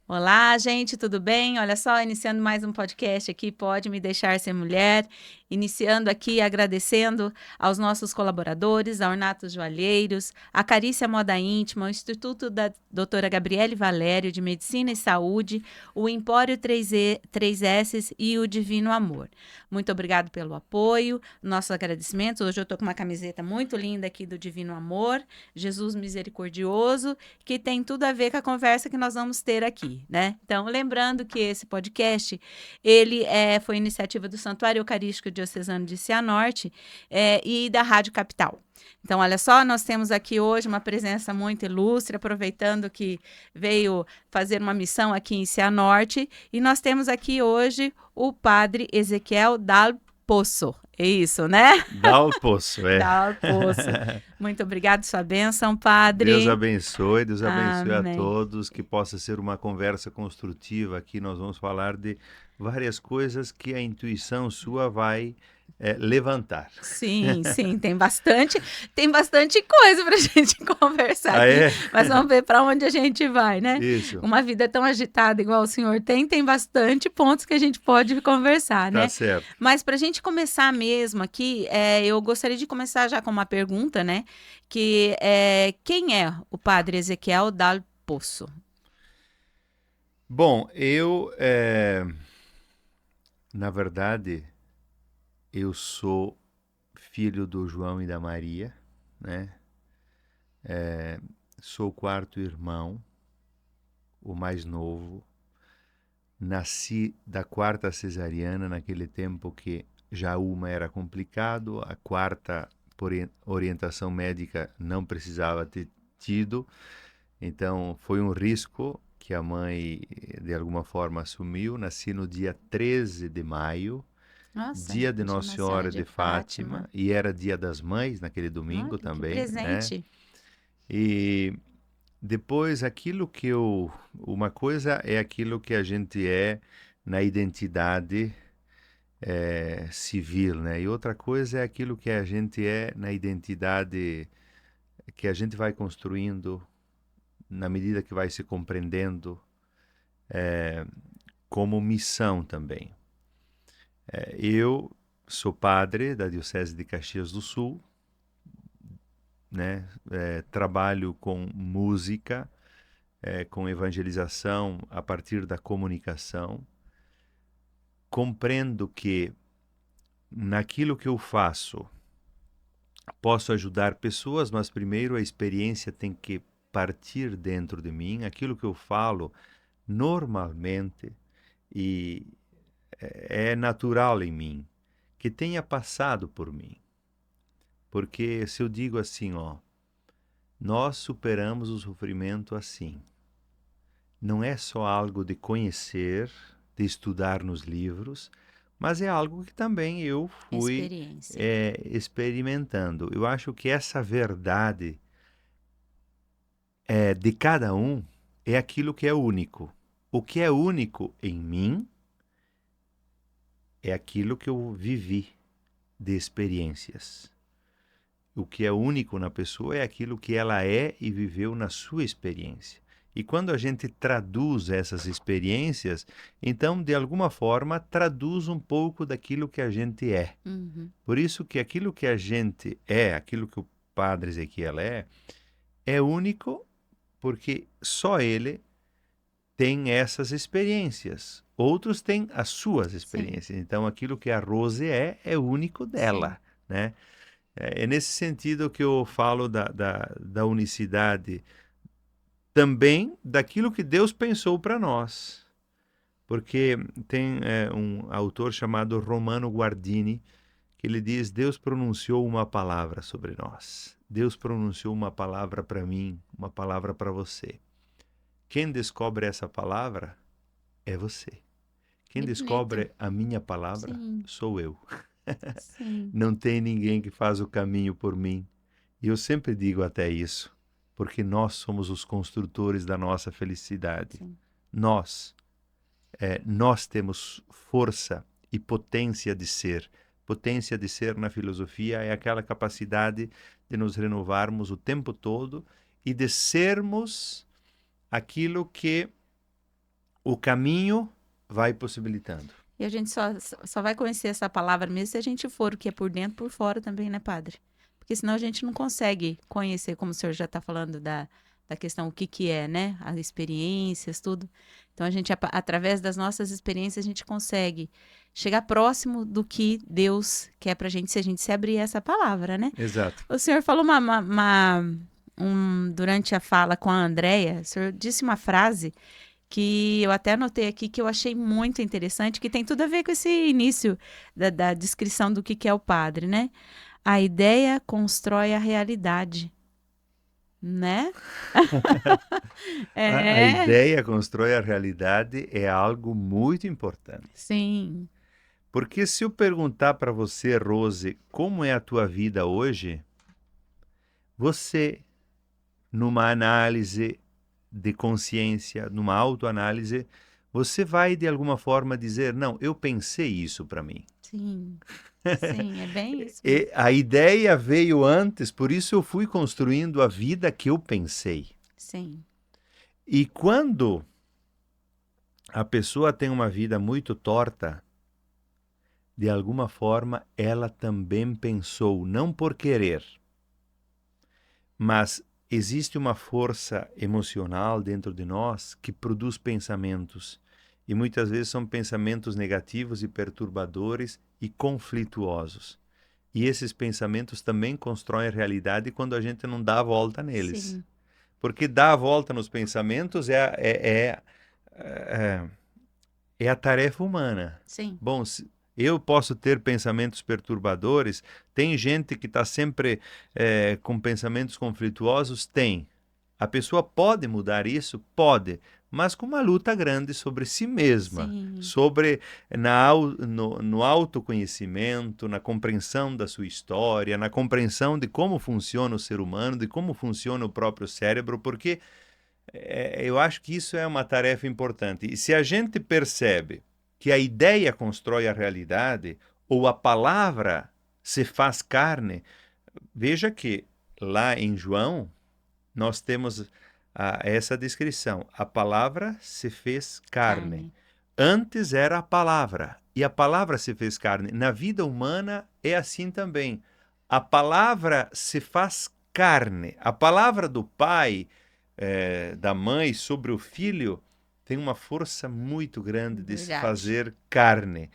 Olá, gente, tudo bem? Olha só, iniciando mais um podcast aqui, Pode Me Deixar Ser Mulher. Iniciando aqui agradecendo aos nossos colaboradores, a Ornatos Joalheiros, a Carícia Moda Íntima, o Instituto da doutora Gabriele Valério de Medicina e Saúde, o Empório 3S e o Divino Amor. Muito obrigado pelo apoio, nossos agradecimentos. Hoje eu estou com uma camiseta muito linda aqui do Divino Amor, Jesus Misericordioso, que tem tudo a ver com a conversa que nós vamos ter aqui, né? Então, lembrando que esse podcast, foi iniciativa do Santuário Eucarístico Diocesano de Cianorte e da Rádio Capital. Então, olha só, nós temos aqui hoje uma presença muito ilustre, aproveitando que veio fazer uma missão aqui em Cianorte, e nós temos aqui hoje o padre Ezequiel Dal Poço. É isso, né? Dá o poço, é. Dal Poço. Muito obrigado, sua bênção, Deus padre. abençoe, Deus abençoe a Amém. todos, que possa ser uma conversa construtiva. Aqui nós vamos falar de várias coisas que a intuição sua vai levantar. Sim, sim, tem bastante coisa para a gente conversar Ah, aqui, é? mas vamos ver para onde a gente vai, né? Isso, Uma vida tão agitada igual o senhor tem bastante pontos que a gente pode conversar, tá né? certo. Mas para a gente começar mesmo aqui, eu gostaria de começar já com uma pergunta, né? Que é, quem é o padre Ezequiel Dal Poço? Bom, na verdade, eu sou filho do João e da Maria, né? Sou o quarto irmão, o mais novo. Nasci da quarta cesariana, naquele tempo que já uma era complicado, a quarta, por orientação médica, não precisava ter tido. Então, foi um risco que a mãe, de alguma forma, assumiu. Nasci no dia 13 de maio, Nossa, dia de de Nossa Nossa Senhora Senhora de de Fátima, Fátima. e era dia das mães, naquele domingo Olha, que também, né? presente. E depois, uma coisa é aquilo que a gente é na identidade civil, né? E outra coisa é aquilo que a gente é na identidade que a gente vai construindo na medida que vai se compreendendo como missão também. Eu sou padre da Diocese de Caxias do Sul, né? Trabalho com música, com evangelização a partir da comunicação. Compreendo que naquilo que eu faço posso ajudar pessoas, mas primeiro a experiência tem que partir dentro de mim. Aquilo que eu falo normalmente e é natural em mim, que tenha passado por mim. Porque se eu digo assim, ó, nós superamos o sofrimento assim, não é só algo de conhecer, de estudar nos livros, mas é algo que também eu fui Experiência. experimentando. Eu acho que essa verdade de cada um é aquilo que é único. O que é único em mim é aquilo que eu vivi de experiências. O que é único na pessoa é aquilo que ela é e viveu na sua experiência. E quando a gente traduz essas experiências, então, de alguma forma, traduz um pouco daquilo que a gente é. Uhum. Por isso que aquilo que a gente é, aquilo que o Padre Ezequiel é único porque só ele tem essas experiências. Outros têm as suas Sim, experiências. Então, aquilo que a Rose é único sim. dela, né? É nesse sentido que eu falo da unicidade, também daquilo que Deus pensou para nós. Porque tem um autor chamado Romano Guardini, que ele diz: Deus pronunciou uma palavra sobre nós. Deus pronunciou uma palavra para mim, uma palavra para você. Quem descobre essa palavra é você. Quem Que bonito. descobre a minha palavra Sim, sou eu. sim, Não tem ninguém que faz o caminho por mim. E eu sempre digo até isso, porque nós somos os construtores da nossa felicidade. sim. Nós, nós temos força e potência de ser. Potência de ser na filosofia é aquela capacidade de nos renovarmos o tempo todo e de sermos aquilo que o caminho vai possibilitando. E a gente só vai conhecer essa palavra mesmo se a gente for o que é por dentro, por fora também, né, padre? Porque senão a gente não consegue conhecer, como o senhor já está falando da questão, o que que é, né? As experiências, tudo. Então, a gente, através das nossas experiências, a gente consegue chegar próximo do que Deus quer pra gente, se a gente se abrir a essa palavra, né? Exato. O senhor falou durante a fala com a Andréia, o senhor disse uma frase que eu até anotei aqui, que eu achei muito interessante, que tem tudo a ver com esse início da descrição do que é o padre, né? A ideia constrói a realidade, né? A ideia constrói a realidade é algo muito importante. Sim, Porque se eu perguntar para você, Rose, como é a tua vida hoje, você, numa análise de consciência, numa autoanálise, você vai de alguma forma dizer, não, eu pensei isso para mim. sim, sim, é bem isso. E a ideia veio antes, por isso eu fui construindo a vida que eu pensei. Sim, E quando a pessoa tem uma vida muito torta, de alguma forma ela também pensou, não por querer, mas existe uma força emocional dentro de nós que produz pensamentos. E muitas vezes são pensamentos negativos e perturbadores e conflituosos. E esses pensamentos também constroem a realidade quando a gente não dá a volta neles. sim, Porque dar a volta nos pensamentos é a tarefa humana. sim, Bom, eu posso ter pensamentos perturbadores, tem gente que está sempre com pensamentos conflituosos? Tem. A pessoa pode mudar isso? Pode, mas com uma luta grande sobre si mesma, sim, sobre no autoconhecimento, na compreensão da sua história, na compreensão de como funciona o ser humano, de como funciona o próprio cérebro, porque eu acho que isso é uma tarefa importante. E se a gente percebe que a ideia constrói a realidade, ou a palavra se faz carne, veja que lá em João nós temos essa descrição. A palavra se fez carne. Antes era a palavra, e a palavra se fez carne. Na vida humana é assim também. A palavra se faz carne. A palavra do pai, da mãe sobre o filho, tem uma força muito grande de se verdade. fazer carne.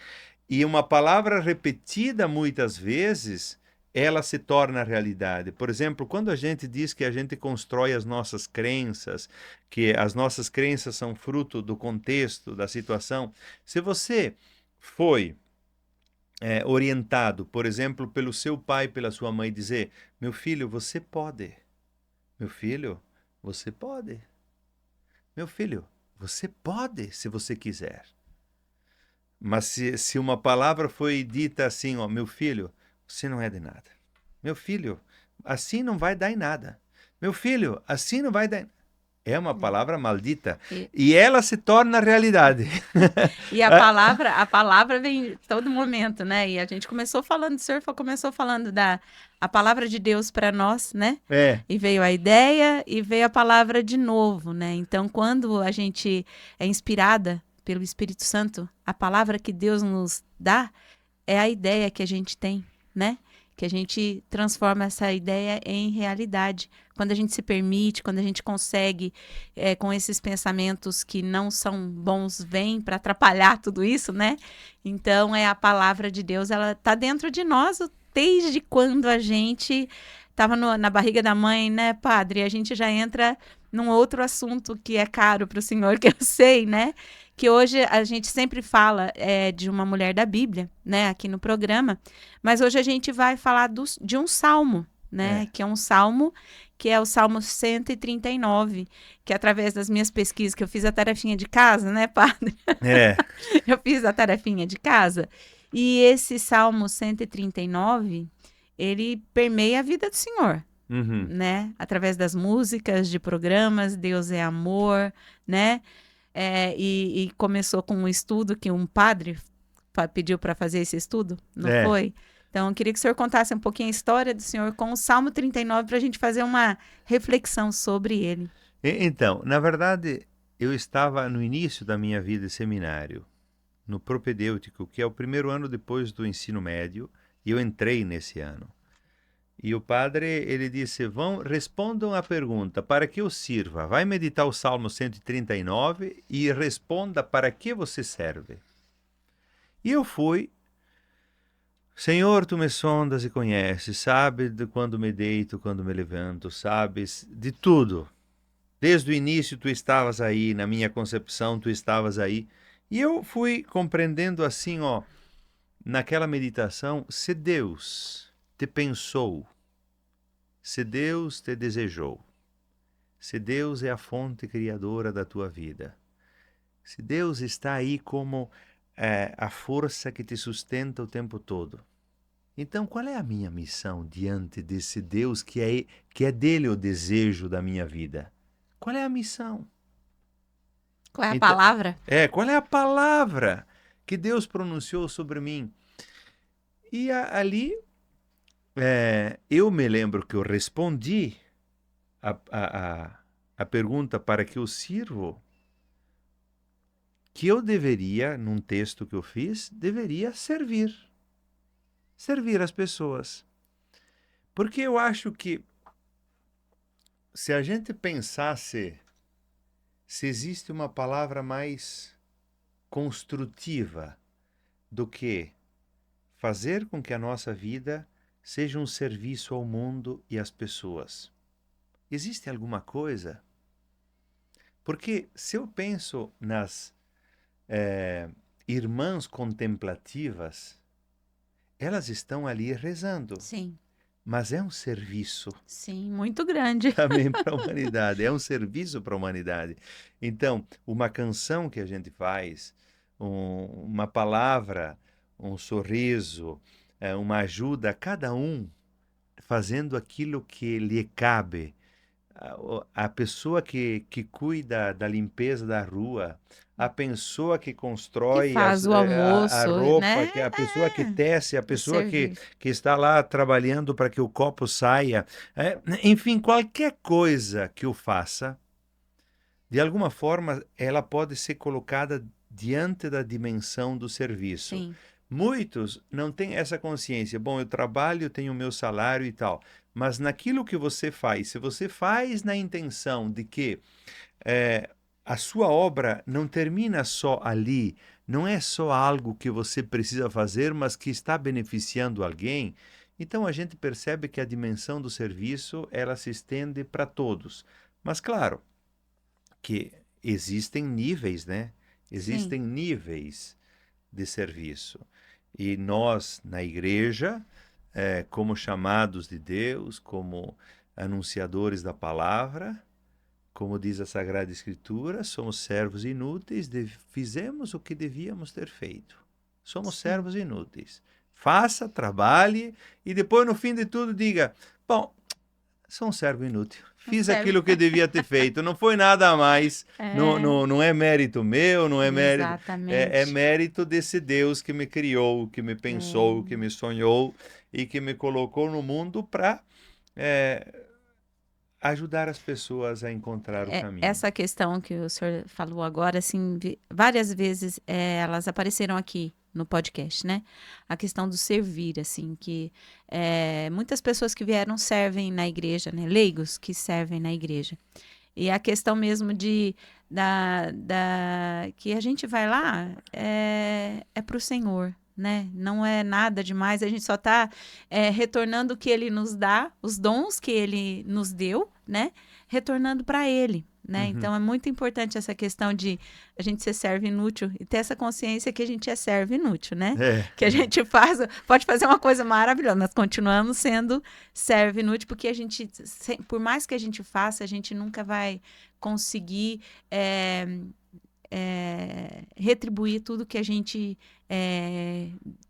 E uma palavra repetida muitas vezes, ela se torna realidade. Por exemplo, quando a gente diz que a gente constrói as nossas crenças, que as nossas crenças são fruto do contexto, da situação, se você foi orientado, por exemplo, pelo seu pai, pela sua mãe, dizer: meu filho, você pode. Meu filho, você pode. Meu filho, você pode se você quiser. Mas se uma palavra foi dita assim, ó, meu filho, você não é de nada. Meu filho, assim não vai dar em nada. Meu filho, assim não vai dar em... É uma palavra maldita. E ela se torna realidade. E a palavra vem todo momento, né? E a gente começou falando, o senhor começou falando a palavra de Deus para nós, né? É. E veio a ideia e veio a palavra de novo, né? Então, quando a gente é inspirada pelo Espírito Santo, a palavra que Deus nos dá é a ideia que a gente tem, né? Que a gente transforma essa ideia em realidade. Quando a gente se permite, quando a gente consegue, com esses pensamentos que não são bons, vêm para atrapalhar tudo isso, né? Então, a palavra de Deus, ela está dentro de nós desde quando a gente estava na barriga da mãe, né, padre? A gente já entra num outro assunto que é caro para o senhor, que eu sei, né? Que hoje a gente sempre fala de uma mulher da Bíblia, né, aqui no programa, mas hoje a gente vai falar de um salmo, né, que é um salmo, que é o Salmo 139, que através das minhas pesquisas, que eu fiz a tarefinha de casa, né, padre? Eu fiz a tarefinha de casa, e esse Salmo 139, ele permeia a vida do senhor, né, através das músicas, de programas, Deus é amor, né, e começou com um estudo que um padre pediu para fazer esse estudo, não foi? Então, eu queria que o senhor contasse um pouquinho a história do senhor com o Salmo 39 para a gente fazer uma reflexão sobre ele. Então, na verdade, eu estava no início da minha vida de seminário, no propedêutico, que é o primeiro ano depois do ensino médio, e eu entrei nesse ano. E o padre, ele disse, respondam a pergunta, para que eu sirva? Vai meditar o Salmo 139 e responda para que você serve. E eu fui, Senhor, tu me sondas e conheces, sabes de quando me deito, quando me levanto, sabes de tudo. Desde o início tu estavas aí, na minha concepção tu estavas aí. E eu fui compreendendo assim, ó, naquela meditação, se Deus te pensou, se Deus te desejou, se Deus é a fonte criadora da tua vida, se Deus está aí como a força que te sustenta o tempo todo, então qual é a minha missão diante desse Deus que é dele o desejo da minha vida? Qual é a missão? Qual é a Então, palavra? qual é a palavra que Deus pronunciou sobre mim? E ali eu me lembro que eu respondi a pergunta para que eu sirvo, que eu deveria, num texto que eu fiz, deveria servir as pessoas. Porque eu acho que se a gente pensasse se existe uma palavra mais construtiva do que fazer com que a nossa vida seja um serviço ao mundo e às pessoas. Existe alguma coisa? Porque se eu penso nas irmãs contemplativas, elas estão ali rezando, Sim, mas é um serviço sim, muito grande. também para a humanidade, é um serviço para a humanidade. Então, uma canção que a gente faz, uma palavra, um sorriso, uma ajuda, cada um fazendo aquilo que lhe cabe. A pessoa que cuida da limpeza da rua, a pessoa que Que constrói faz o a almoço, roupa, né? a pessoa que tece, a O pessoa que serviço. está lá trabalhando para que o copo saia. Enfim, qualquer coisa que eu faça, de alguma forma, ela pode ser colocada diante da dimensão do serviço. Sim, Muitos não têm essa consciência. Bom, eu trabalho, tenho o meu salário e tal. Mas naquilo que você faz, se você faz na intenção de que a sua obra não termina só ali, não é só algo que você precisa fazer, mas que está beneficiando alguém, então a gente percebe que a dimensão do serviço, ela se estende para todos. Mas claro, que existem níveis, né? sim. Existem níveis de serviço. E nós, na igreja, como chamados de Deus, como anunciadores da palavra, como diz a Sagrada Escritura, somos servos inúteis, fizemos o que devíamos ter feito. Somos Sim. servos inúteis. Faça, trabalhe e depois, no fim de tudo, diga: bom, sou um servo inútil. Não Fiz serve. aquilo que eu devia ter feito. Não foi nada a mais. Não, É, não, não é mérito meu, não é mérito. É exatamente. mérito desse Deus que me criou, que me pensou, que me sonhou e que me colocou no mundo para ajudar as pessoas a encontrar o caminho. Essa questão que o senhor falou agora, assim, várias vezes elas apareceram aqui no podcast, né? A questão do servir, assim, que muitas pessoas que vieram servem na igreja, né? Leigos que servem na igreja. E a questão mesmo que a gente vai lá é para o Senhor, né? Não é nada demais, a gente só está retornando o que Ele nos dá, os dons que Ele nos deu, né? Retornando para Ele, né? Uhum. Então é muito importante essa questão de a gente ser servo inútil e ter essa consciência que a gente é servo inútil, né? Que a gente pode fazer uma coisa maravilhosa, nós continuamos sendo servo inútil, porque a gente, por mais que a gente faça, a gente nunca vai conseguir retribuir tudo que a gente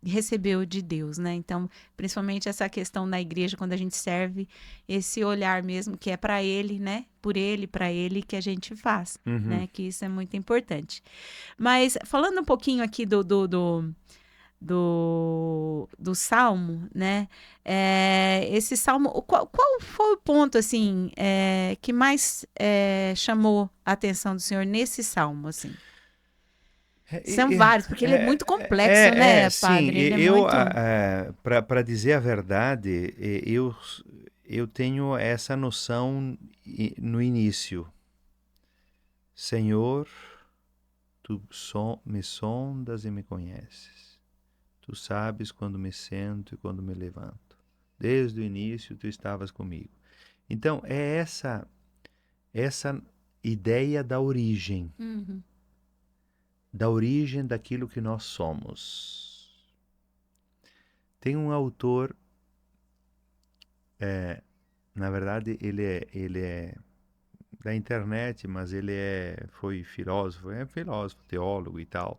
recebeu de Deus, né? Então, principalmente essa questão na igreja, quando a gente serve, esse olhar mesmo que é para Ele, né? Por Ele, para Ele que a gente faz, Uhum. né? Que isso é muito importante. Mas falando um pouquinho aqui do Salmo, né? Esse Salmo, qual foi o ponto, assim, que mais chamou a atenção do senhor nesse Salmo, assim? São vários, porque ele é muito complexo, né, sim. padre? Ele é muito... Para dizer a verdade, eu tenho essa noção no início. Senhor, tu me sondas e me conheces. Tu sabes quando me sento e quando me levanto. Desde o início tu estavas comigo. Então, é essa ideia da origem. Uhum. Da origem daquilo que nós somos. Tem um autor, na verdade ele é da internet, mas ele foi filósofo, teólogo e tal,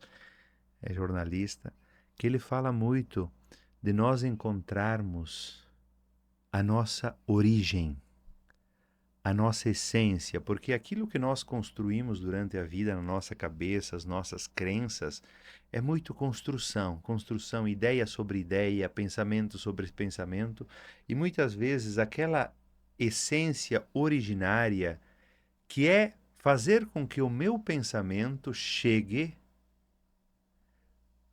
é jornalista, que ele fala muito de nós encontrarmos a nossa origem, a nossa essência, porque aquilo que nós construímos durante a vida na nossa cabeça, as nossas crenças, é muito construção, ideia sobre ideia, pensamento sobre pensamento, e muitas vezes aquela essência originária que é fazer com que o meu pensamento chegue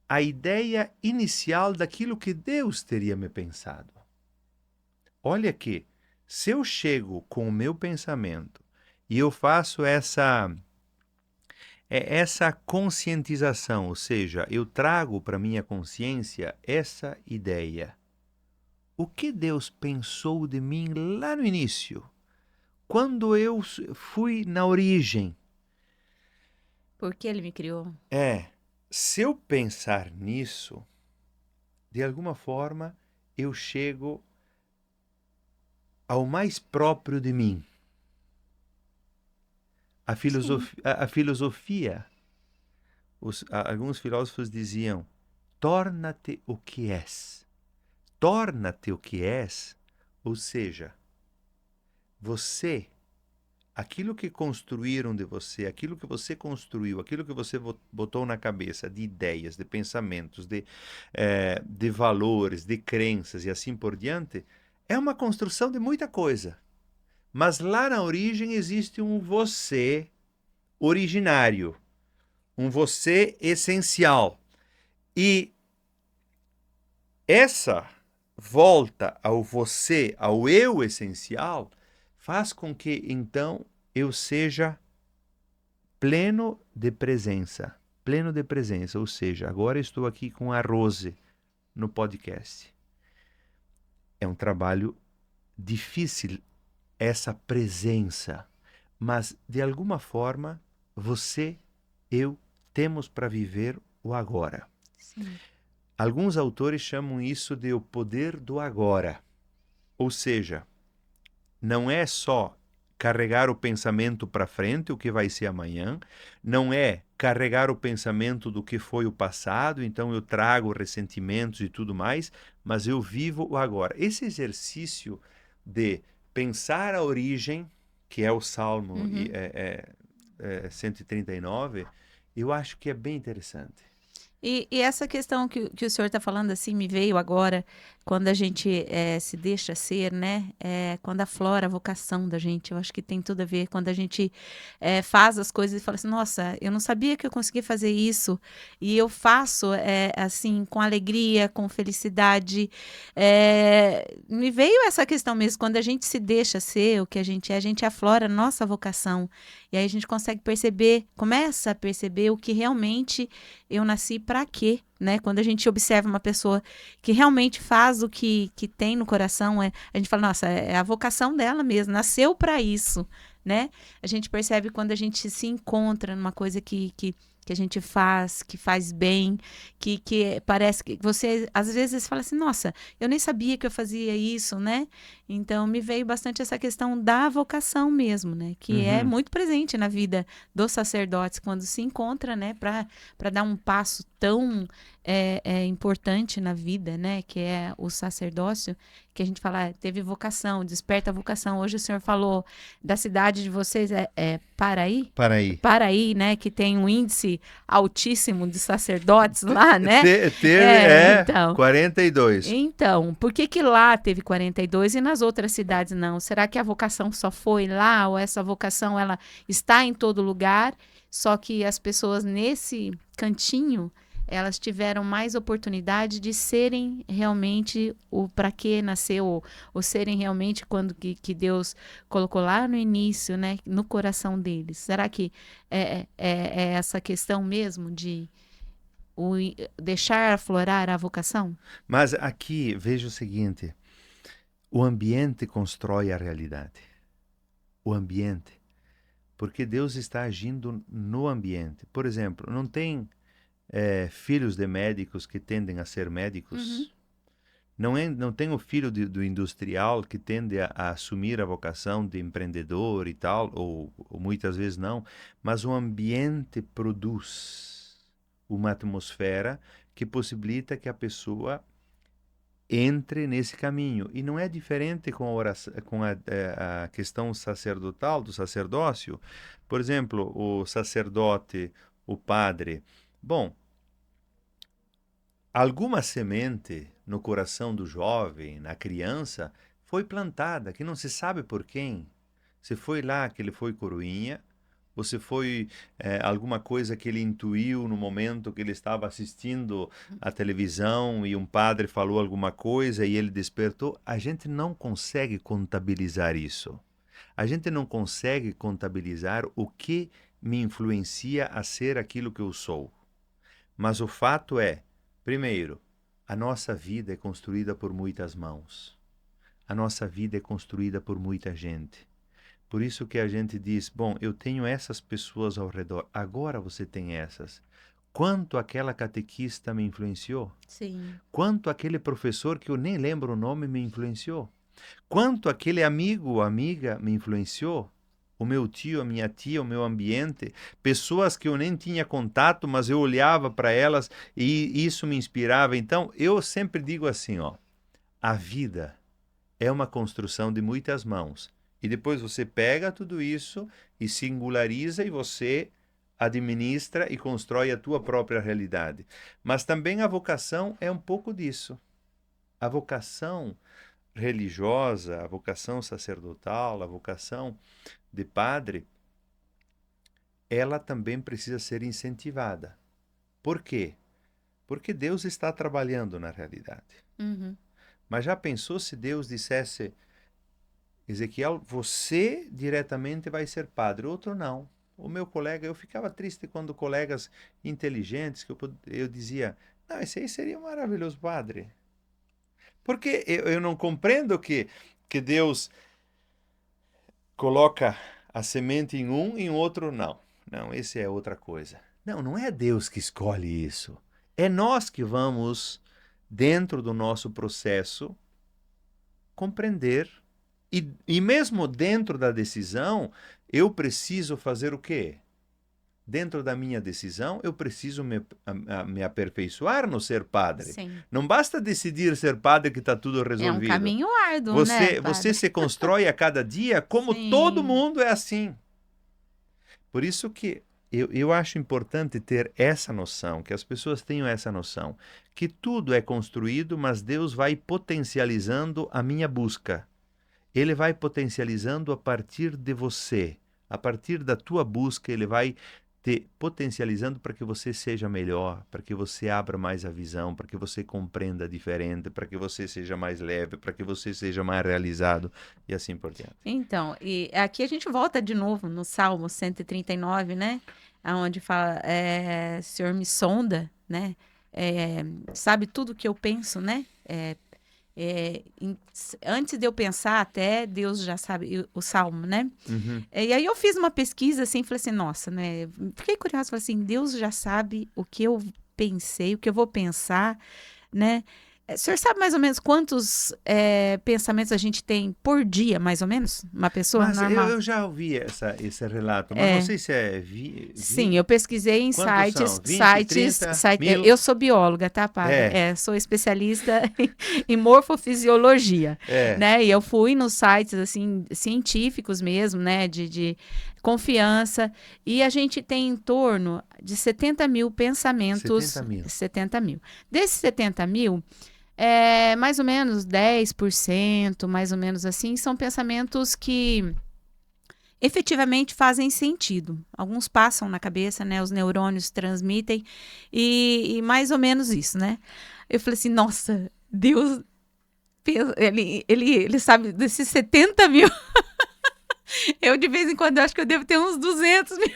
à ideia inicial daquilo que Deus teria me pensado. Olha que, se eu chego com o meu pensamento e eu faço essa conscientização, ou seja, eu trago para minha consciência essa ideia. O que Deus pensou de mim lá no início, quando eu fui na origem? Por que ele me criou? Se eu pensar nisso, de alguma forma eu chego ao mais próprio de mim. A filosofia, alguns filósofos diziam, torna-te o que és. Torna-te o que és, ou seja, você, aquilo que construíram de você, aquilo que você construiu, aquilo que você botou na cabeça de ideias, de pensamentos, de valores, de crenças e assim por diante, é uma construção de muita coisa. Mas lá na origem existe um você originário, um você essencial. E essa volta ao você, ao eu essencial, faz com que então eu seja pleno de presença, ou seja, agora estou aqui com a Rose no podcast. É um trabalho difícil essa presença, mas de alguma forma você, eu, temos para viver o agora. Sim. Alguns autores chamam isso de o poder do agora, ou seja, não é só carregar o pensamento para frente, o que vai ser amanhã, não é carregar o pensamento do que foi o passado, então eu trago ressentimentos e tudo mais, mas eu vivo o agora. Esse exercício de pensar a origem, que é o Salmo 139, eu acho que é bem interessante. E essa questão que o senhor está falando, assim, me veio agora, quando a gente se deixa ser, né? Quando aflora a vocação da gente, eu acho que tem tudo a ver. Quando a gente faz as coisas e fala assim, nossa, eu não sabia que eu conseguia fazer isso, e eu faço, assim, com alegria, com felicidade. Me veio essa questão mesmo, quando a gente se deixa ser o que a gente aflora a nossa vocação. E aí a gente consegue perceber, começa a perceber o que realmente eu nasci para quê, né? Quando a gente observa uma pessoa que realmente faz o que tem no coração, a gente fala, nossa, é a vocação dela mesmo, nasceu para isso, né? A gente percebe quando a gente se encontra numa coisa que a gente faz, que faz bem, que parece que você, às vezes, fala assim, nossa, eu nem sabia que eu fazia isso, né? Então, me veio bastante essa questão da vocação mesmo, né? Que é muito presente na vida dos sacerdotes, quando se encontra, né? Para dar um passo tão importante na vida, né? Que é o sacerdócio, que a gente fala, teve vocação, desperta a vocação. Hoje o senhor falou da cidade de vocês, Paraí? Paraí. Paraí, né? Que tem um índice altíssimo de sacerdotes lá, né? Teve, Então. 42. Então, por que que lá teve 42 e nas outras cidades não? Será que a vocação só foi lá ou essa vocação ela está em todo lugar, só que as pessoas nesse cantinho, elas tiveram mais oportunidade de serem realmente o para que nasceu, ou serem realmente quando que Deus colocou lá no início, né, no coração deles. Será que é essa questão mesmo de deixar aflorar a vocação? Mas aqui, veja o seguinte, o ambiente constrói a realidade. O ambiente. Porque Deus está agindo no ambiente. Por exemplo, não tem filhos de médicos que tendem a ser médicos? Não tem o filho do industrial que tende a assumir a vocação de empreendedor e tal, ou muitas vezes não, mas o ambiente produz uma atmosfera que possibilita que a pessoa entre nesse caminho. E não é diferente com a questão sacerdotal, do sacerdócio. Por exemplo, o sacerdote, o padre. Bom, alguma semente no coração do jovem, na criança, foi plantada, que não se sabe por quem. Se foi lá que ele foi coroinha, ou se foi alguma coisa que ele intuiu no momento que ele estava assistindo a televisão e um padre falou alguma coisa e ele despertou. A gente não consegue contabilizar isso. A gente não consegue contabilizar o que me influencia a ser aquilo que eu sou. Mas o fato é, primeiro, a nossa vida é construída por muitas mãos. A nossa vida é construída por muita gente. Por isso que a gente diz, bom, eu tenho essas pessoas ao redor, agora você tem essas. Quanto aquela catequista me influenciou? Sim. Quanto aquele professor que eu nem lembro o nome me influenciou? Quanto aquele amigo ou amiga me influenciou? O meu tio, a minha tia, o meu ambiente, pessoas que eu nem tinha contato, mas eu olhava para elas e isso me inspirava. Então, eu sempre digo assim, ó, a vida é uma construção de muitas mãos. E depois você pega tudo isso e singulariza e você administra e constrói a tua própria realidade. Mas também a vocação é um pouco disso. A vocação religiosa, a vocação sacerdotal, a vocação de padre, ela também precisa ser incentivada. Por quê? Porque Deus está trabalhando na realidade. Uhum. Mas já pensou se Deus dissesse, Ezequiel, você diretamente vai ser padre, outro não. O meu colega, eu ficava triste quando colegas inteligentes, que eu dizia, não, esse aí seria um maravilhoso padre. Porque eu não compreendo que Deus coloca a semente em um e em outro não. Não, esse é outra coisa. Não, não é Deus que escolhe isso. É nós que vamos, dentro do nosso processo, compreender. E mesmo dentro da decisão, eu preciso fazer o quê? Dentro da minha decisão, eu preciso me aperfeiçoar no ser padre. Sim. Não basta decidir ser padre que está tudo resolvido. É um caminho árduo, né, Você se constrói a cada dia como Sim. todo mundo é assim. Por isso que eu acho importante ter essa noção, que as pessoas tenham essa noção, que tudo é construído, mas Deus vai potencializando a minha busca. Ele vai potencializando a partir de você. A partir da tua busca, ele vai te potencializando para que você seja melhor, para que você abra mais a visão, para que você compreenda diferente, para que você seja mais leve, para que você seja mais realizado e assim por diante. Então, e aqui a gente volta de novo no Salmo 139, né? Onde fala, Senhor me sonda, né? Sabe tudo que eu penso, né? Antes de eu pensar até, Deus já sabe o Salmo, né? Uhum. E aí eu fiz uma pesquisa assim, falei assim, nossa, né? Fiquei curiosa, falei assim, Deus já sabe o que eu pensei, o que eu vou pensar, né? O senhor sabe mais ou menos quantos pensamentos a gente tem por dia, mais ou menos? Uma pessoa Mas normal? eu já ouvi esse relato, mas não É. sei se é Sim, eu pesquisei em quantos são? sites, 20, 30 eu mil? sou bióloga, tá, padre? É, Sou especialista em morfofisiologia, é. né? E eu fui nos sites, assim, científicos mesmo, né? De confiança, e a gente tem em torno de 70 mil 70 pensamentos, mil. 70 mil. Desses 70 mil, mais ou menos 10%, mais ou menos assim, são pensamentos que efetivamente fazem sentido. Alguns passam na cabeça, né? Os neurônios transmitem e mais ou menos isso, né? Eu falei assim, nossa, Deus, ele sabe desses 70 mil. Eu, de vez em quando, acho que eu devo ter uns 200 mil.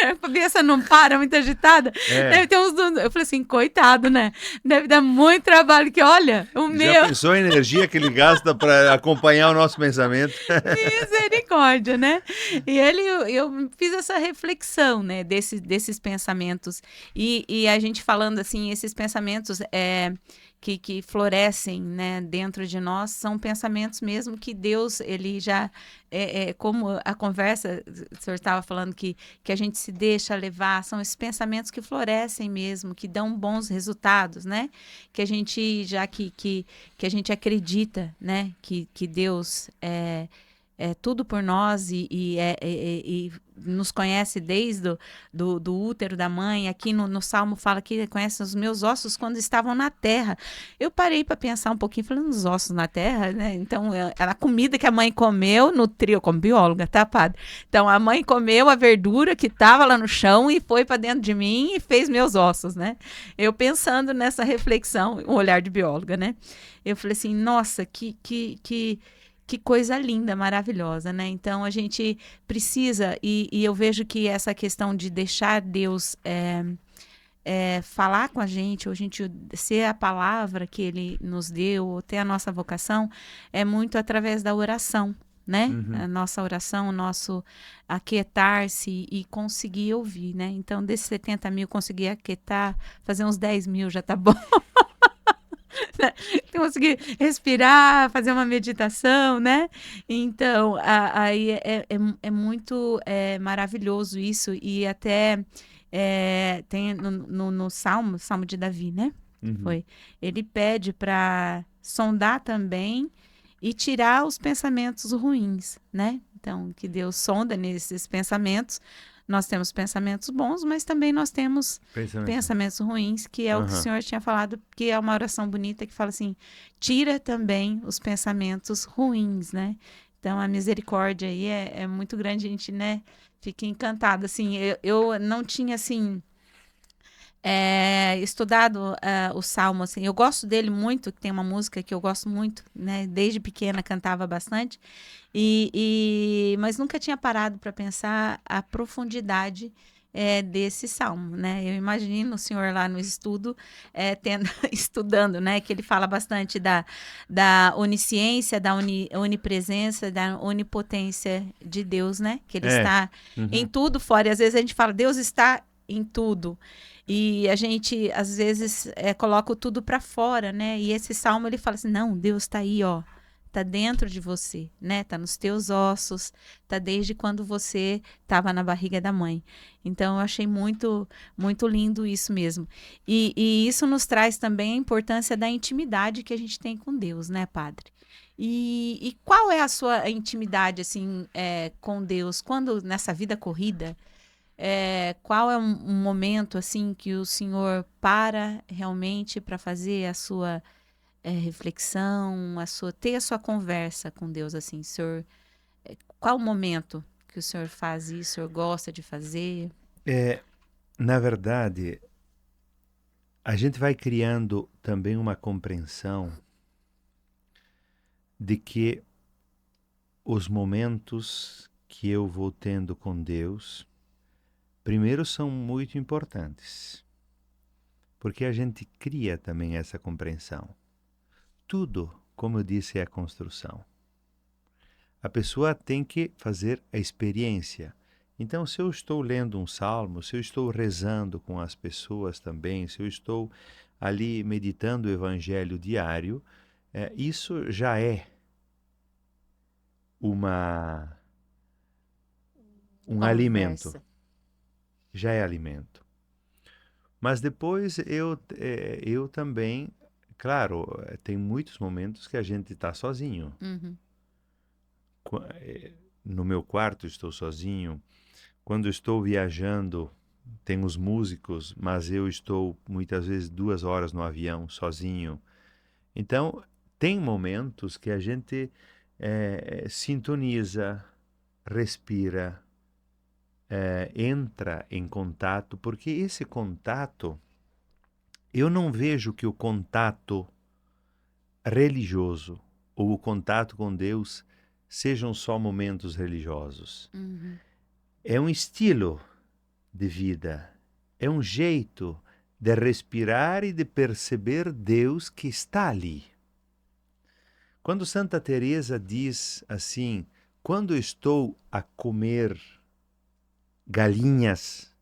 A cabeça não para, muito agitada. Deve É. ter uns... Eu falei assim, coitado, né? Deve dar muito trabalho, que olha, o Já meu... pensou a energia que ele gasta para acompanhar o nosso pensamento? Misericórdia, né? E eu fiz essa reflexão, né, desses pensamentos. E a gente falando assim, esses pensamentos que florescem, né, dentro de nós, são pensamentos mesmo que Deus, ele já, como a conversa, o senhor estava falando que a gente se deixa levar, são esses pensamentos que florescem mesmo, que dão bons resultados, né? Que a gente, já que a gente acredita, né, que Deus é tudo por nós e nos conhece desde do útero da mãe. Aqui no Salmo fala que ele conhece os meus ossos quando estavam na terra. Eu parei para pensar um pouquinho, falando nos ossos na terra, né? Então, a comida que a mãe comeu, nutriu, como bióloga, tá, padre? Então, a mãe comeu a verdura que estava lá no chão e foi para dentro de mim e fez meus ossos, né? Eu pensando nessa reflexão, um olhar de bióloga, né? Eu falei assim, nossa, que coisa linda, maravilhosa, né? Então a gente precisa, e eu vejo que essa questão de deixar Deus falar com a gente, ou a gente ser a palavra que Ele nos deu, ou ter a nossa vocação, é muito através da oração, né? A Uhum. nossa oração, o nosso aquietar-se e conseguir ouvir, né? Então, desses 70 mil, conseguir aquietar, fazer uns 10 mil já tá bom. Conseguir respirar, fazer uma meditação, né? Então, aí é muito maravilhoso isso, e até tem no Salmo de Davi, né? Uhum. Foi. Ele pede para sondar também e tirar os pensamentos ruins, né? Então, que Deus sonda nesses pensamentos. Nós temos pensamentos bons, mas também nós temos Pensamento. pensamentos ruins, que é o que o Aham. senhor tinha falado, que é uma oração bonita que fala assim: tira também os pensamentos ruins, né? Então, a misericórdia aí é muito grande, a gente, né, fica encantado. Assim, eu não tinha, assim, estudado o Salmo, assim. Eu gosto dele muito, que tem uma música que eu gosto muito, né? Desde pequena cantava bastante, mas nunca tinha parado para pensar a profundidade desse salmo, né? Eu imagino o senhor lá no estudo, estudando, né? Que ele fala bastante da onisciência, da onipresença, da onipotência de Deus, né? Que ele É. está em Uhum. tudo fora. E às vezes a gente fala, Deus está em tudo. E a gente, às vezes, coloca o tudo para fora, né? E esse salmo, ele fala assim, não, Deus está aí, ó. Tá dentro de você, né? Tá nos teus ossos, tá desde quando você estava na barriga da mãe. Então, eu achei muito, muito lindo isso mesmo. E isso nos traz também a importância da intimidade que a gente tem com Deus, né, padre? E qual é a sua intimidade, assim, com Deus? Quando, nessa vida corrida, qual é um momento, assim, que o senhor para realmente para fazer a sua reflexão, ter a sua conversa com Deus, assim, senhor, qual o momento que o senhor faz isso, o senhor gosta de fazer? É, na verdade, a gente vai criando também uma compreensão de que os momentos que eu vou tendo com Deus, primeiro são muito importantes, porque a gente cria também essa compreensão. Tudo, como eu disse, é a construção. A pessoa tem que fazer a experiência. Então, se eu estou lendo um salmo, se eu estou rezando com as pessoas também, se eu estou ali meditando o evangelho diário, isso já é um alimento, Conversa. já é alimento. Mas depois eu também, claro, tem muitos momentos que a gente está sozinho. Uhum. No meu quarto estou sozinho. Quando estou viajando, tem os músicos, mas eu estou muitas vezes 2 horas no avião sozinho. Então, tem momentos que a gente sintoniza, respira, entra em contato, porque esse contato, eu não vejo que o contato religioso ou o contato com Deus sejam só momentos religiosos. Uhum. É um estilo de vida, é um jeito de respirar e de perceber Deus que está ali. Quando Santa Teresa diz assim, quando estou a comer galinhas,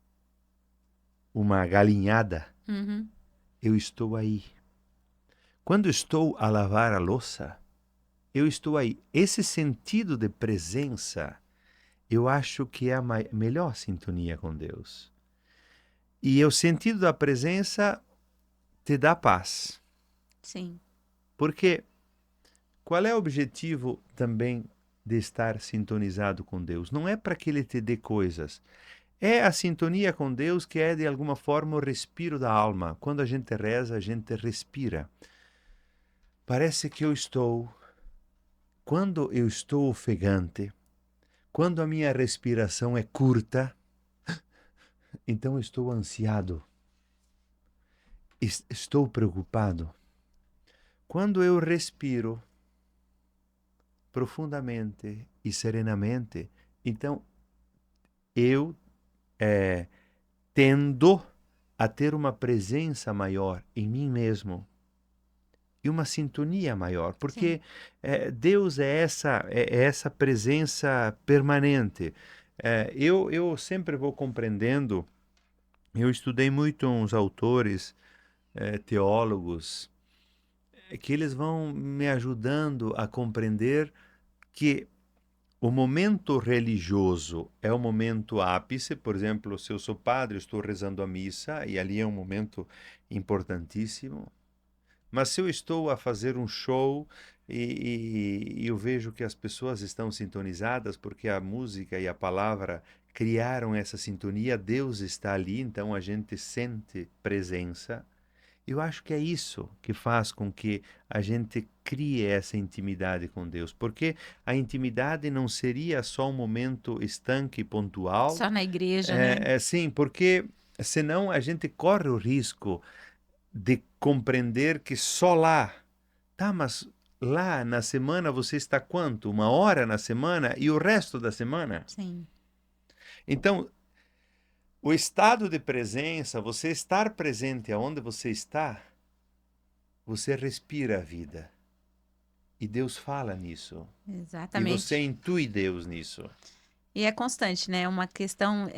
uma galinhada, Uhum. eu estou aí. Quando estou a lavar a louça, eu estou aí. Esse sentido de presença, eu acho que é a melhor sintonia com Deus. E o sentido da presença te dá paz. Sim. Porque qual é o objetivo também de estar sintonizado com Deus? Não é para que Ele te dê coisas. É a sintonia com Deus que é, de alguma forma, o respiro da alma. Quando a gente reza, a gente respira. Parece que quando eu estou ofegante, quando a minha respiração é curta, então eu estou ansiado, estou preocupado. Quando eu respiro profundamente e serenamente, então eu tendo a ter uma presença maior em mim mesmo e uma sintonia maior, porque Deus é essa presença permanente. Eu sempre vou compreendendo, eu estudei muito uns autores, teólogos, que eles vão me ajudando a compreender que o momento religioso é o momento ápice. Por exemplo, se eu sou padre, eu estou rezando a missa e ali é um momento importantíssimo. Mas se eu estou a fazer um show e eu vejo que as pessoas estão sintonizadas porque a música e a palavra criaram essa sintonia, Deus está ali, então a gente sente presença. Eu acho que é isso que faz com que a gente crie essa intimidade com Deus, porque a intimidade não seria só um momento estanque e pontual. Só na igreja, né? Sim, porque senão a gente corre o risco de compreender que só lá, tá, mas lá na semana você está quanto? 1 hora na semana e o resto da semana? Sim. Então, o estado de presença, você estar presente aonde você está, você respira a vida. E Deus fala nisso. E você Exatamente. intui Deus nisso. E é constante, né? Uma questão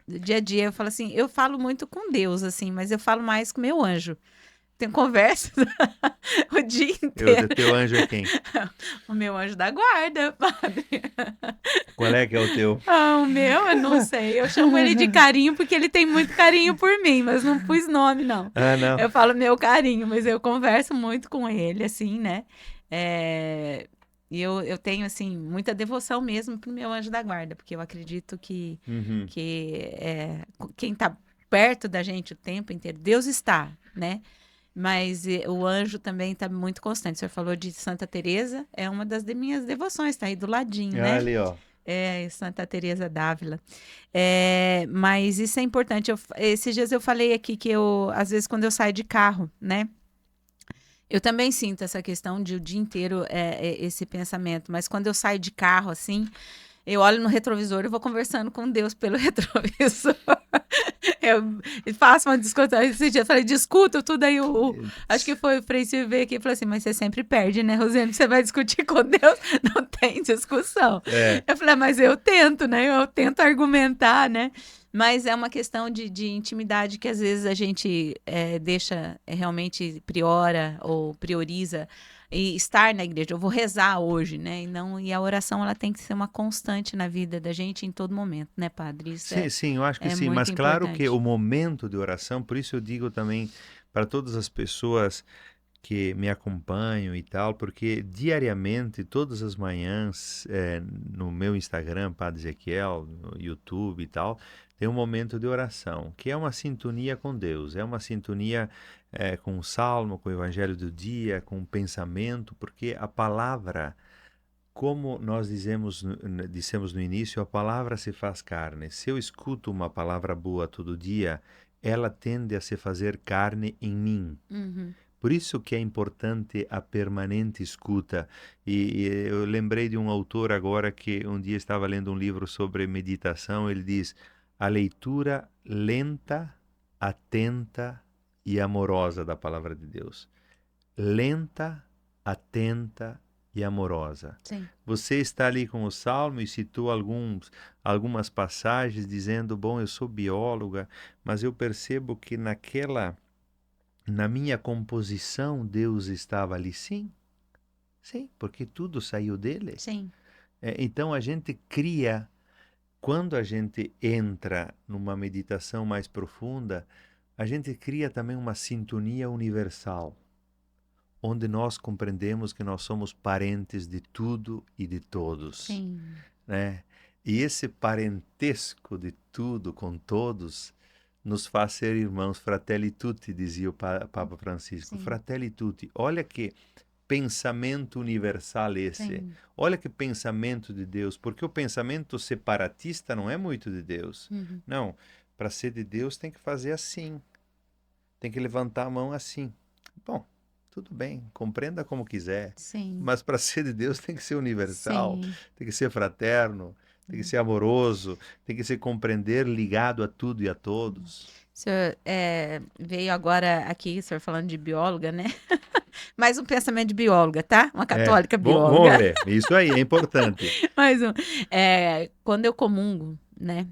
do dia a dia. Eu falo assim, eu falo muito com Deus, assim, mas eu falo mais com meu anjo. Tenho conversa o dia inteiro. Teu anjo é quem? O meu anjo da guarda, padre. Qual é que é o teu? Ah, o meu, eu não sei. Eu chamo ele de carinho porque ele tem muito carinho por mim, mas não pus nome, não. Ah, não. Eu falo meu carinho, mas eu converso muito com ele, assim, né? E eu tenho, assim, muita devoção mesmo pro meu anjo da guarda, porque eu acredito que, Uhum. quem tá perto da gente o tempo inteiro, Deus está, né? Mas o anjo também está muito constante. O senhor falou de Santa Teresa, é uma das minhas devoções, está aí do ladinho, né? Ali, ó. Santa Teresa d'Ávila. Mas isso é importante. Esses dias eu falei aqui que às vezes, quando eu saio de carro, né? Eu também sinto essa questão de o dia inteiro esse pensamento. Mas quando eu saio de carro, assim, eu olho no retrovisor e vou conversando com Deus pelo retrovisor. Eu faço uma discussão. Esse dia eu falei, discuto tudo. Aí acho que foi o Frei Silvio veio aqui e falou assim: mas você sempre perde, né, Rosiane? Você vai discutir com Deus, não tem discussão. É, Eu falei, mas eu tento, né? Eu tento argumentar, né? Mas é uma questão de intimidade que às vezes a gente deixa, realmente priora ou prioriza e estar na igreja. Eu vou rezar hoje, né? E a oração ela tem que ser uma constante na vida da gente em todo momento, né, Padre? Isso sim, sim, eu acho que é sim, muito mas claro que o importante. momento de oração, por isso eu digo também para todas as pessoas que me acompanham e tal, porque diariamente, todas as manhãs, no meu Instagram, Padre Ezequiel, no YouTube e tal, tem um momento de oração, que é uma sintonia com Deus, é uma sintonia com o Salmo, com o Evangelho do dia, com o pensamento, porque a palavra, como nós dissemos no início, a palavra se faz carne. Se eu escuto uma palavra boa todo dia, ela tende a se fazer carne em mim. Uhum. Por isso que é importante a permanente escuta. E eu lembrei de um autor agora que um dia estava lendo um livro sobre meditação. Ele diz: a leitura lenta, atenta e amorosa da palavra de Deus. Lenta, atenta e amorosa. Sim. Você está ali com o Salmo e citou algumas passagens dizendo: bom, eu sou bióloga, mas eu percebo que na minha composição, Deus estava ali, sim, sim, porque tudo saiu dele. Sim. Então a gente cria, quando a gente entra numa meditação mais profunda, a gente cria também uma sintonia universal, onde nós compreendemos que nós somos parentes de tudo e de todos, Sim. né? E esse parentesco de tudo com todos nos faz ser irmãos, fratelli tutti, dizia o Papa Francisco. Sim. Fratelli tutti. Olha que pensamento universal esse. Sim. Olha que pensamento de Deus, porque o pensamento separatista não é muito de Deus. Uhum. Não, para ser de Deus tem que fazer assim, tem que levantar a mão assim. Bom, tudo bem, compreenda como quiser, Sim. mas para ser de Deus tem que ser universal, Sim. tem que ser fraterno, tem que ser amoroso, tem que ser compreender ligado a tudo e a todos. O senhor veio agora aqui, o senhor falando de bióloga, né? Mais um pensamento de bióloga, tá? Uma católica Vamos bióloga. ver, isso aí é importante. Mais um. Quando eu comungo, né?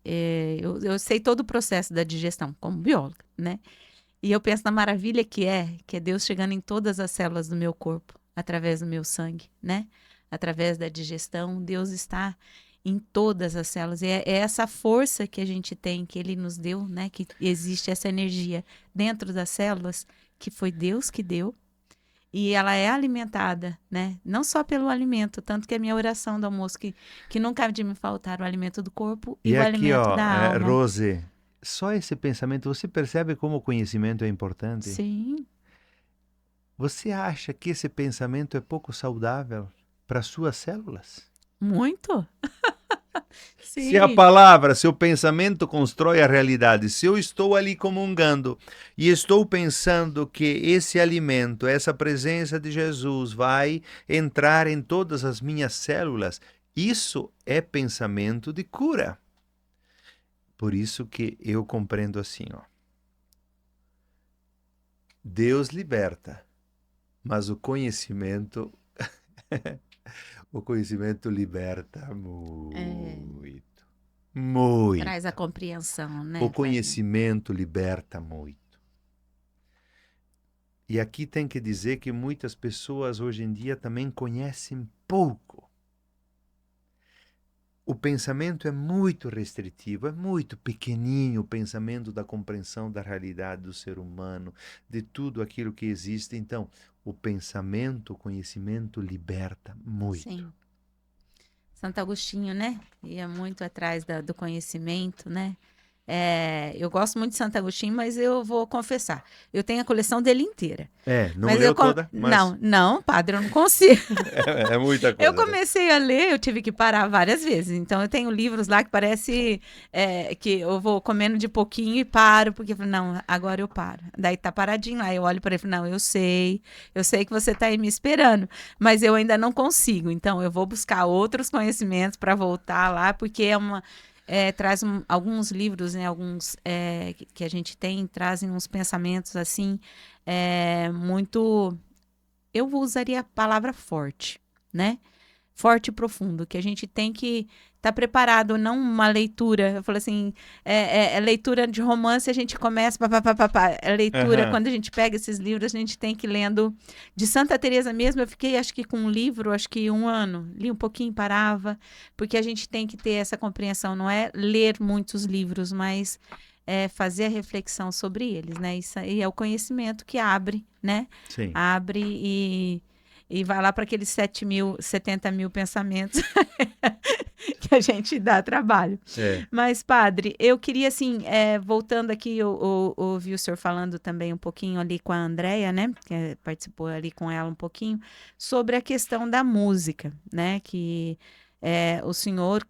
Eu sei todo o processo da digestão, como bióloga, né? E eu penso na maravilha que é Deus chegando em todas as células do meu corpo, através do meu sangue, né? Através da digestão, Deus está em todas as células. E é essa força que a gente tem, que Ele nos deu, né? Que existe essa energia dentro das células, que foi Deus que deu. E ela é alimentada, né? Não só pelo alimento, tanto que a minha oração do almoço, que nunca há de me faltar o alimento do corpo e E o aqui, alimento ó, da alma. Rose, só esse pensamento, você percebe como o conhecimento é importante? Sim, Você acha que esse pensamento é pouco saudável para suas células? muito. Se a Sim. palavra, seu pensamento constrói a realidade, se eu estou ali comungando e estou pensando que esse alimento, essa presença de Jesus vai entrar em todas as minhas células, isso é pensamento de cura. Por isso que eu compreendo assim, ó. Deus liberta, mas o conhecimento liberta É, muito. Muito. traz a compreensão, O né, padre? conhecimento liberta muito. E aqui tem que dizer que muitas pessoas hoje em dia também conhecem pouco. O pensamento é muito restritivo, é muito pequenininho o pensamento da compreensão da realidade do ser humano, de tudo aquilo que existe. Então, o pensamento, o conhecimento liberta muito. Sim. Santo Agostinho, né? Ia muito atrás do conhecimento, né? Eu gosto muito de Santo Agostinho, mas eu vou confessar, eu tenho a coleção dele inteira. Não Mas leu toda, mas não, padre, eu não consigo. é muita Eu coisa, né? comecei a ler, eu tive que parar várias vezes. Então, eu tenho livros lá que parece que eu vou comendo de pouquinho e paro, porque eu falo, não, agora eu paro. Daí tá paradinho lá. Eu olho para ele e falo, não, eu sei que você tá aí me esperando, mas eu ainda não consigo. Então, eu vou buscar outros conhecimentos para voltar lá, porque traz alguns livros, né, alguns que a gente tem, trazem uns pensamentos assim, muito, eu usaria a palavra forte, né? Forte e profundo, que a gente tem que estar preparado, não uma leitura. Eu falo assim, leitura de romance, a gente começa, pá, pá, pá, pá, pá. É leitura, Aham, quando a gente pega esses livros, a gente tem que ir lendo. De Santa Teresa mesmo, eu fiquei, acho que com um livro, acho que 1 ano, li um pouquinho, parava, porque a gente tem que ter essa compreensão, não é ler muitos livros, mas fazer a reflexão sobre eles, né? Isso aí é o conhecimento que abre, né? sim. Abre e vai lá para aqueles 70 mil pensamentos que a gente dá trabalho. É. Mas, padre, eu queria, assim, voltando aqui, eu ouvi o senhor falando também um pouquinho ali com a Andrea, né? Que participou ali com ela um pouquinho, sobre a questão da música, né? Que o senhor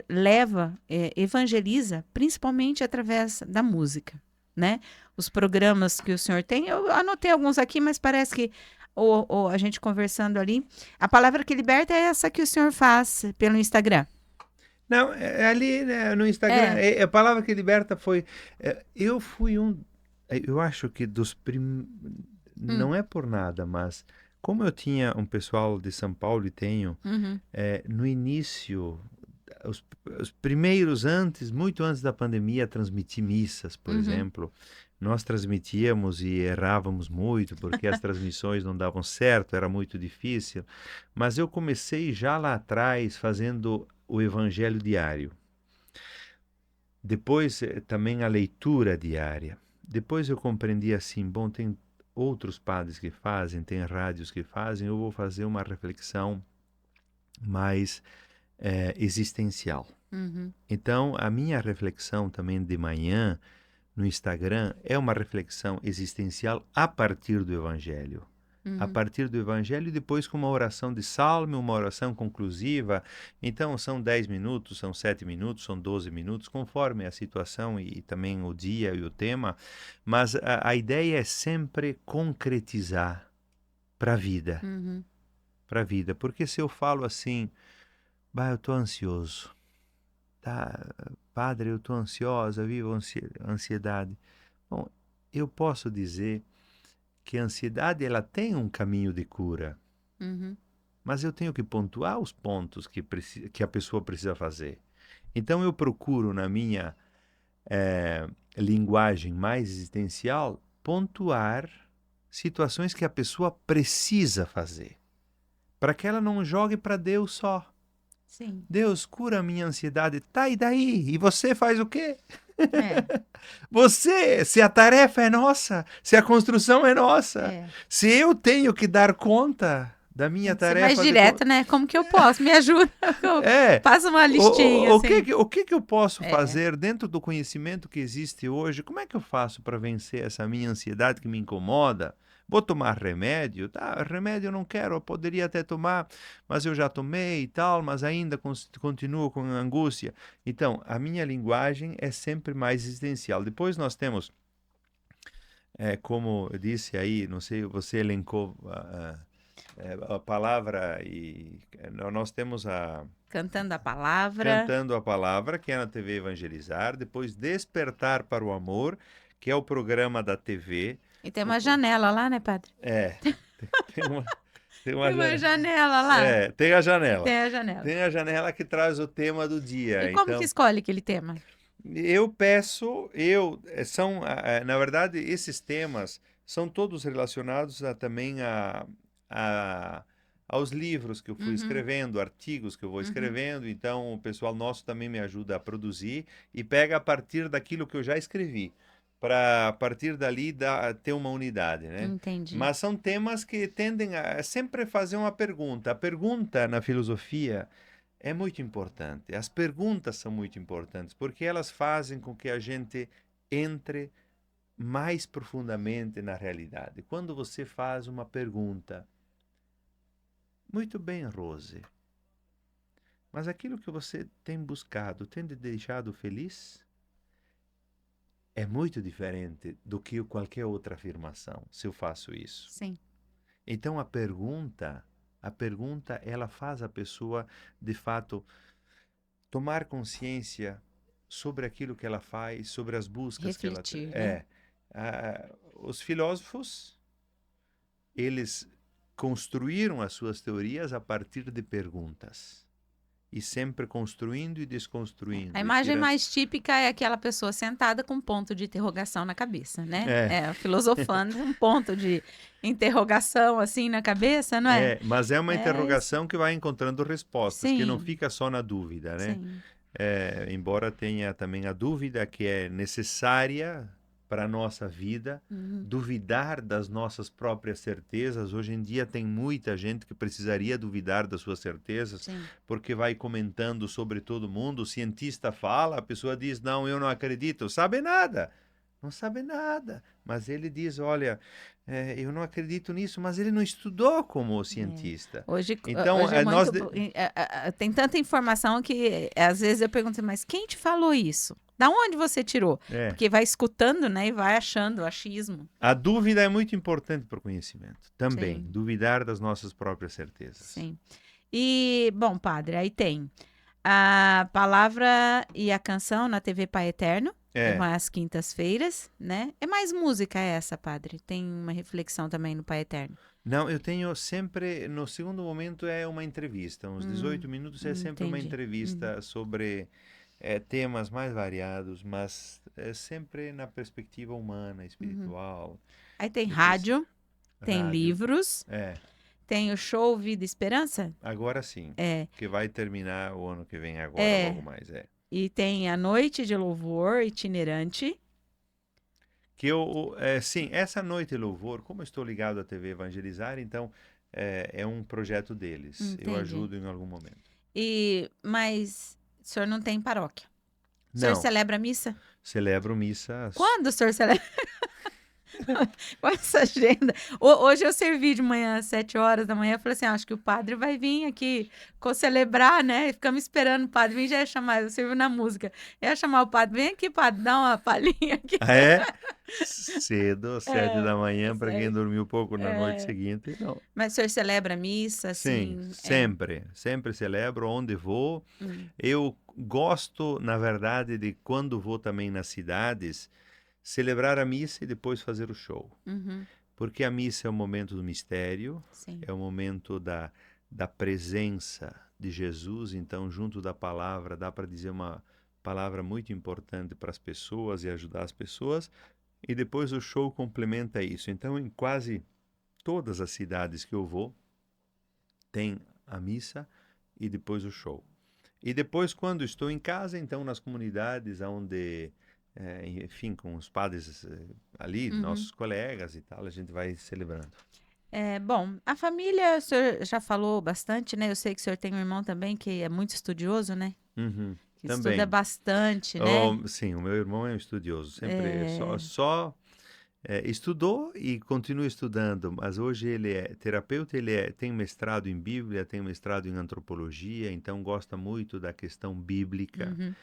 leva, evangeliza, principalmente através da música, né? Os programas que o senhor tem, eu anotei alguns aqui, mas parece que ou a gente conversando ali, a palavra que liberta é essa que o senhor faz pelo Instagram. Não, ali, né, no Instagram, É. a palavra que liberta foi. Eu fui eu acho que Hum, não é por nada, mas como eu tinha um pessoal de São Paulo e tenho, uhum, no início, os, os primeiros muito antes da pandemia, transmiti missas, por uhum, exemplo. Nós transmitíamos e errávamos muito, porque as transmissões não davam certo, era muito difícil. Mas eu comecei já lá atrás fazendo o evangelho diário. Depois, também a leitura diária. Depois eu compreendi assim, bom, tem outros padres que fazem, tem rádios que fazem, eu vou fazer uma reflexão mais existencial. uhum, Então, a minha reflexão também de manhã no Instagram é uma reflexão existencial a partir do Evangelho. A uhum, partir do Evangelho e depois com uma oração de salmo, uma oração conclusiva. Então, são 10 minutos, são 7 minutos, são 12 minutos, conforme a situação e também o dia e o tema. Mas a ideia é sempre concretizar para a vida. uhum, Para a vida. Porque se eu falo assim, bah, eu estou ansioso. Tá, padre, eu estou ansiosa, vivo ansiedade. Bom, eu posso dizer que a ansiedade ela tem um caminho de cura, uhum, mas eu tenho que pontuar os pontos que a pessoa precisa fazer. Então eu procuro na minha linguagem mais existencial pontuar situações que a pessoa precisa fazer, para que ela não jogue para Deus só. sim, Deus cura a minha ansiedade, tá e daí? E você faz o quê? é, Você, se a tarefa é nossa, se a construção é nossa, é. se eu tenho que dar conta da minha Tem que ser mais tarefa de. direto, né? Como que eu posso? Me ajuda. É, Passa uma listinha, assim. o que que eu posso É, fazer dentro do conhecimento que existe hoje? Como é que eu faço para vencer essa minha ansiedade que me incomoda? Vou tomar remédio? Tá, remédio eu não quero, eu poderia até tomar, mas eu já tomei e tal, mas ainda continuo com angústia. Então, a minha linguagem é sempre mais existencial. Depois nós temos, como eu disse aí, não sei, você elencou a palavra e nós temos a cantando a palavra. Cantando a Palavra, que é na TV Evangelizar, depois Despertar para o Amor, que é o programa da TV. E tem O- uma janela lá, né, padre? É, tem uma, tem uma Tem uma janela. janela lá. Tem a janela. Tem a janela. Tem a janela que traz o tema do E dia. como que Então, escolhe aquele tema? eu peço, são, na verdade, esses temas são todos relacionados também a, aos livros que eu fui Uhum, escrevendo, artigos que eu vou uhum, escrevendo, então o pessoal nosso também me ajuda a produzir e pega a partir daquilo que eu já escrevi, para a partir dali ter uma unidade, né? entendi. Mas são temas que tendem a sempre fazer uma pergunta. A pergunta na filosofia é muito importante. As perguntas são muito importantes porque elas fazem com que a gente entre mais profundamente na realidade. Quando você faz uma pergunta, muito bem, Rose, mas aquilo que você tem buscado tem te deixado feliz? É muito diferente do que qualquer outra afirmação, se eu faço isso. Sim. Então a pergunta, ela faz a pessoa, de fato, tomar consciência sobre aquilo que ela faz, sobre as buscas que ela Refletir, tem. né? Os filósofos, eles construíram as suas teorias a partir de perguntas. E sempre construindo e desconstruindo. A E imagem tirando... mais típica é aquela pessoa sentada com um ponto de interrogação na cabeça, né? É, Filosofando, um ponto de interrogação assim na cabeça, não é? mas é uma É isso. interrogação que vai encontrando respostas, que não Sim, fica só na dúvida, né? sim. Embora tenha também a dúvida que é necessária para a nossa vida, Uhum, duvidar das nossas próprias certezas. Hoje em dia tem muita gente que precisaria duvidar das suas certezas, sim. porque vai comentando sobre todo mundo. O cientista fala, a pessoa diz, não, eu não acredito, sabe nada. Não sabe nada, mas ele diz, olha, eu não acredito nisso, mas ele não estudou como É. cientista. Hoje, Então, hoje é nós... muito. Tem tanta informação que às vezes eu pergunto, mas quem te falou isso? Da onde você tirou? É, Porque vai escutando, né? E vai achando achismo. a dúvida é muito importante para o conhecimento. Também, Sim, duvidar das nossas próprias certezas. sim. E, bom, padre, aí tem a palavra e a canção na TV Pai Eterno. É, Vai às quintas-feiras, né? É mais música essa, padre. Tem uma reflexão também no Pai Eterno. não, eu tenho sempre, no segundo momento é uma entrevista, uns 18 minutos é sempre uma Entendi. Uhum, entrevista sobre temas mais variados, mas é sempre na perspectiva humana, uhum. espiritual, Aí tem do crescimento. rádio, tem Rádio, livros, tem o show Vida e Esperança. agora sim, É, que vai terminar o ano que vem agora, logo é. mais, E tem a Noite de Louvor itinerante. Que sim, essa noite louvor, como eu estou ligado à TV Evangelizar, então é um projeto deles. Eu Entendi. ajudo em algum momento. Mas o senhor não tem paróquia. O senhor Não, celebra a missa? celebro missas. Quando o senhor celebra? Com essa agenda. Hoje eu servi de manhã às 7 horas da manhã. Eu falei assim: acho que o padre vai vir aqui celebrar, né? E ficamos esperando o padre vir. Já ia chamar, eu sirvo na música. Ia chamar o padre: vem aqui, padre, dá uma palhinha aqui. Ah, é? Cedo, 7 da manhã, para quem Sério. dormiu pouco na noite É. seguinte, não. Mas o senhor celebra a missa, Sim, assim? sempre, sempre celebro onde vou. Hum, Eu gosto, na verdade, de quando vou também nas cidades, celebrar a missa e depois fazer o show. uhum, Porque a missa é o momento do mistério, sim. é o momento da presença de Jesus, então, junto da palavra, dá para dizer uma palavra muito importante para as pessoas e ajudar as pessoas, e depois o show complementa isso. Então, em quase todas as cidades que eu vou, tem a missa e depois o show. E depois, quando estou em casa, então, nas comunidades onde, enfim, com os padres ali, Uhum. nossos colegas e tal, a gente vai celebrando. Bom, a família, o senhor já falou bastante, né? Eu sei que o senhor tem um irmão também que é muito estudioso, né? Uhum, Que estuda também. bastante, né? Sim, o meu irmão é um estudioso, sempre É, estudou e continua estudando, mas hoje ele é terapeuta, tem mestrado em Bíblia, tem mestrado em antropologia, então gosta muito da questão bíblica. uhum,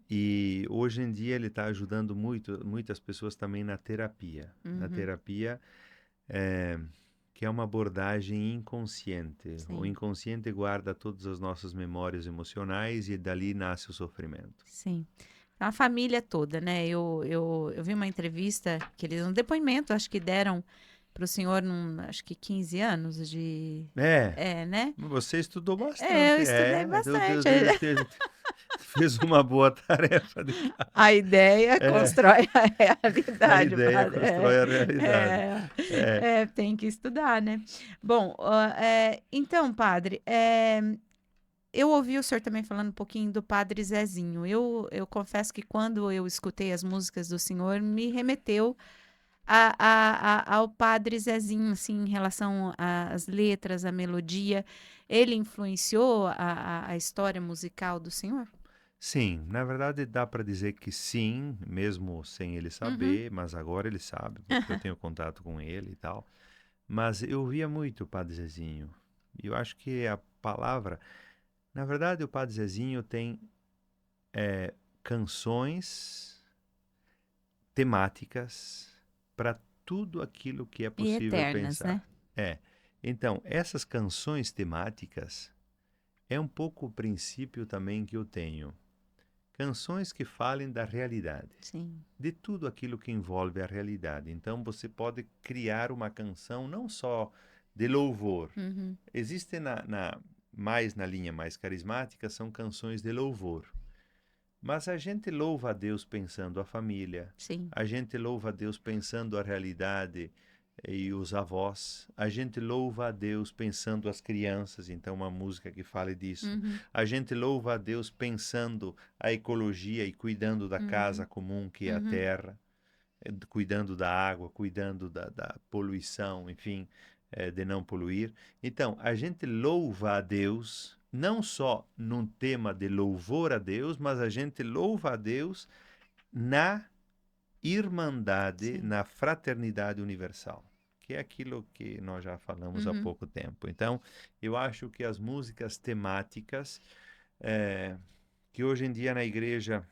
E hoje em dia ele está ajudando muitas pessoas também na terapia. Na uhum, terapia, eh, que é uma abordagem inconsciente. O sim, inconsciente guarda todas as nossas memórias emocionais e dali nasce o sofrimento. sim. A família toda, né? Eu vi uma entrevista que eles, um depoimento, acho que deram para o senhor, acho que 15 anos de. É, É, né? você estudou Eu bastante, estudei Deus, bastante. fez uma boa tarefa de casa. A ideia É, constrói a a realidade, ideia padre. constrói a realidade. É, Tem que estudar, né? Bom, então, padre, eu ouvi o senhor também falando um pouquinho do Padre Zezinho. Eu confesso que quando eu escutei as músicas do senhor, me remeteu ao Padre Zezinho, assim, em relação às letras, à melodia. Ele influenciou a história musical do senhor? sim, na verdade dá para dizer que sim, mesmo sem ele Uhum. saber, mas agora ele sabe, porque eu tenho contato com ele e tal. Mas eu via muito o Padre Zezinho. E eu acho que a palavra. Na verdade, o Padre Zezinho tem canções temáticas para tudo aquilo que é E possível eternas, né? pensar. É. Então, essas canções temáticas é um pouco o princípio também que eu tenho. Canções que falem da realidade, Sim. de tudo aquilo que envolve a realidade. Então você pode criar uma canção não só de louvor. Uhum. Existe mais na linha mais carismática, são canções de louvor. Mas a gente louva a Deus pensando a família, Sim. a gente louva a Deus pensando a realidade e os avós, a gente louva a Deus pensando as crianças, então uma música que fale disso. Uhum. A gente louva a Deus pensando a ecologia e cuidando da casa Uhum. comum que é a Uhum. terra, cuidando da água, cuidando da poluição, enfim, de não poluir. Então, a gente louva a Deus, não só num tema de louvor a Deus, mas a gente louva a Deus na irmandade, Sim. na fraternidade universal, que é aquilo que nós já falamos há Uhum. pouco tempo. Então, eu acho que as músicas temáticas, eh, que hoje em dia na igreja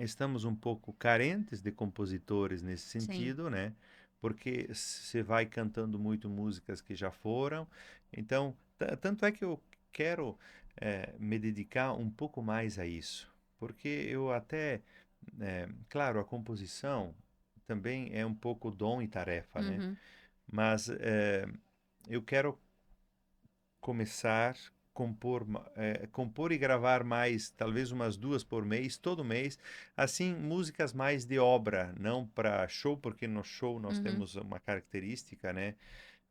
estamos um pouco carentes de compositores nesse Sim. sentido, né? Porque você vai cantando muito músicas que já foram. Então, tanto é que eu quero me dedicar um pouco mais a isso. Porque eu até, claro, a composição também é um pouco dom e tarefa, né? Uhum. Mas eu quero começar compor, compor e gravar mais, talvez umas 2 por mês, todo mês, assim, músicas mais de obra, não para show, porque no show nós Uhum. temos uma característica, né?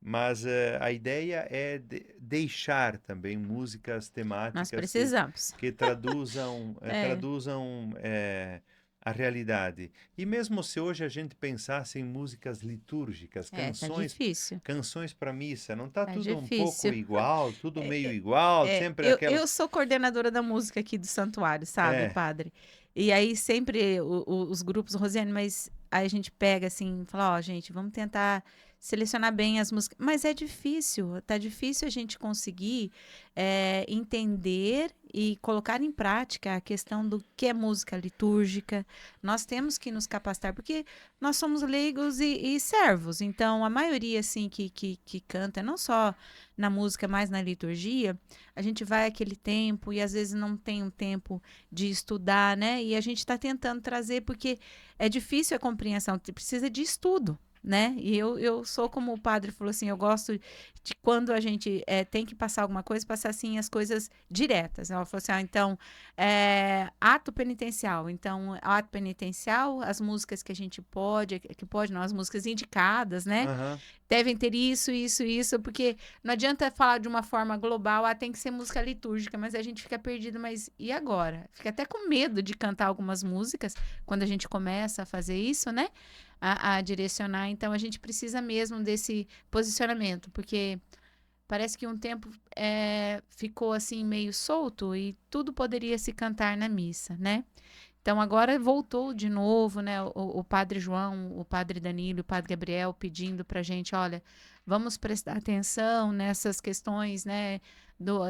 Mas a ideia é deixar também músicas Nós temáticas precisamos. que traduzam, É. a realidade. E mesmo se hoje a gente pensasse em músicas litúrgicas, É, tá canções, difícil. canções para missa, não está Tá tudo um pouco difícil. igual, tudo É, meio igual, sempre aquela. eu sou coordenadora da música aqui do santuário, sabe, É, padre? E aí sempre os grupos, Rosiane, mas aí a gente pega assim, fala, ó, gente, vamos tentar selecionar bem as músicas. Mas é difícil, tá difícil a gente conseguir entender e colocar em prática a questão do que é música litúrgica. Nós temos que nos capacitar, porque nós somos leigos e servos. Então, a maioria, assim, que canta, não só na música, mas na liturgia, a gente vai aquele tempo e às vezes não tem um tempo de estudar, né? E a gente está tentando trazer, porque é difícil a compreensão, precisa de estudo. Né? E eu sou como o padre falou assim, eu gosto de quando a gente tem que passar alguma coisa, passar assim as coisas diretas. Ela falou assim, então, ato penitencial. Então, ato penitencial, as músicas que a gente pode, que pode não, as músicas indicadas, né? aham, Devem ter isso, isso, isso, porque não adianta falar de uma forma global, tem que ser música litúrgica, mas a gente fica perdido, mas e agora? Fica até com medo de cantar algumas músicas quando a gente começa a fazer isso, né? A direcionar. Então a gente precisa mesmo desse posicionamento, porque parece que um tempo ficou assim meio solto e tudo poderia se cantar na missa, né? Então agora voltou de novo, né? O padre João, o padre Danilo, o padre Gabriel pedindo para gente, olha, vamos prestar atenção nessas questões, né?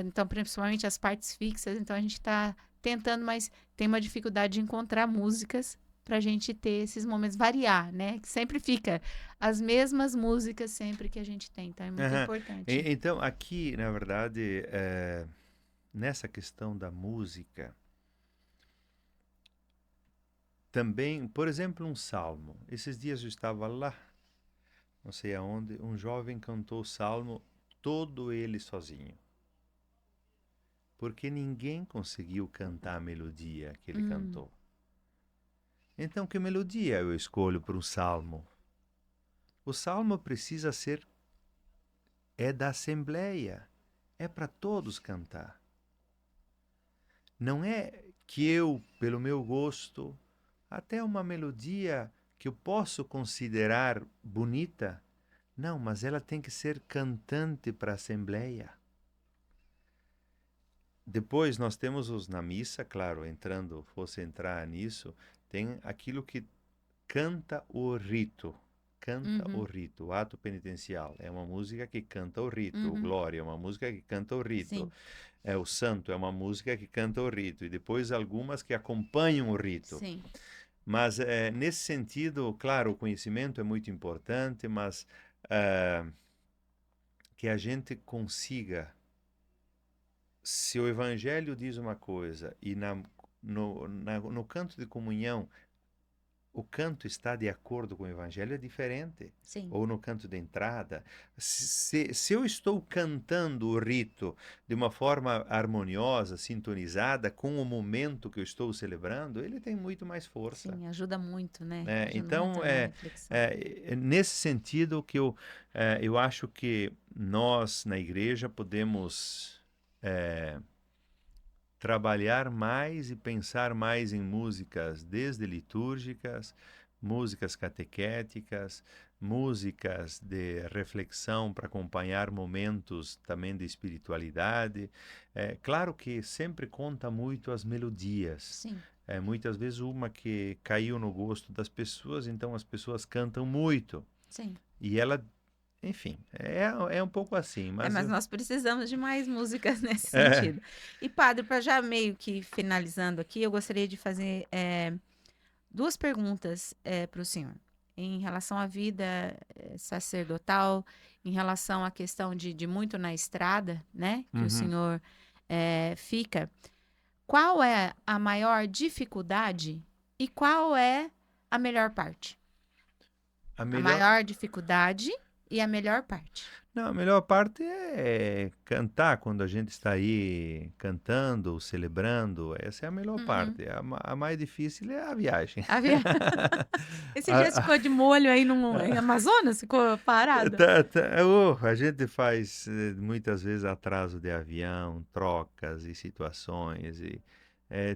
Então, principalmente as partes fixas. Então a gente está tentando, mas tem uma dificuldade de encontrar músicas para a gente ter esses momentos, variar, né? Que sempre fica as mesmas músicas sempre que a gente tem. Então é muito aham. importante. Então, aqui, na verdade, nessa questão da música, também, por exemplo, um salmo. Esses dias eu estava lá, não sei aonde, um jovem cantou o salmo todo ele sozinho. Porque ninguém conseguiu cantar a melodia que ele Hum, cantou. Então, que melodia eu escolho para um salmo? O salmo precisa ser da assembleia, é para todos cantar. Não é que eu, pelo meu gosto, até uma melodia que eu posso considerar bonita, não, mas ela tem que ser cantante para a assembleia. Depois nós temos os na missa, claro, entrando, fosse entrar nisso, tem aquilo que canta o rito. Canta o uhum, rito, o ato penitencial. É uma música que canta o rito. O uhum, Glória é uma música que canta o rito. sim, É o Santo é uma música que canta o rito. E depois algumas que acompanham o rito. sim. Mas nesse sentido, claro, o conhecimento é muito importante, mas que a gente consiga se o Evangelho diz uma coisa e no canto de comunhão o canto está de acordo com o Evangelho, é diferente. Sim, Ou no canto de entrada. Se eu estou cantando o rito de uma forma harmoniosa, sintonizada com o momento que eu estou celebrando, ele tem muito mais força. sim, ajuda muito, né? Ajuda Então, muito na reflexão. é nesse sentido que eu acho que nós, na igreja, podemos trabalhar mais e pensar mais em músicas desde litúrgicas, músicas catequéticas, músicas de reflexão para acompanhar momentos também de espiritualidade. É claro que sempre conta muito as melodias. Sim, Muitas vezes uma que caiu no gosto das pessoas, então as pessoas cantam muito. sim. E ela, enfim, é um pouco assim, É, mas mas nós precisamos de mais músicas nesse é, sentido. E, padre, para já meio que finalizando aqui, eu gostaria de fazer duas perguntas para o senhor. Em relação à vida sacerdotal, em relação à questão de muito na estrada, né? Que o uhum. senhor fica. Qual é a maior dificuldade e qual é a melhor parte? A A melhor. maior dificuldade e a melhor parte. Não, a melhor parte é cantar quando a gente está aí cantando, celebrando. Essa é a melhor Uhum. parte. A mais difícil é a viagem. A via... Esse dia A, ficou de molho aí em a, Amazonas? Ficou parado? a gente faz muitas vezes atraso de avião, trocas e situações.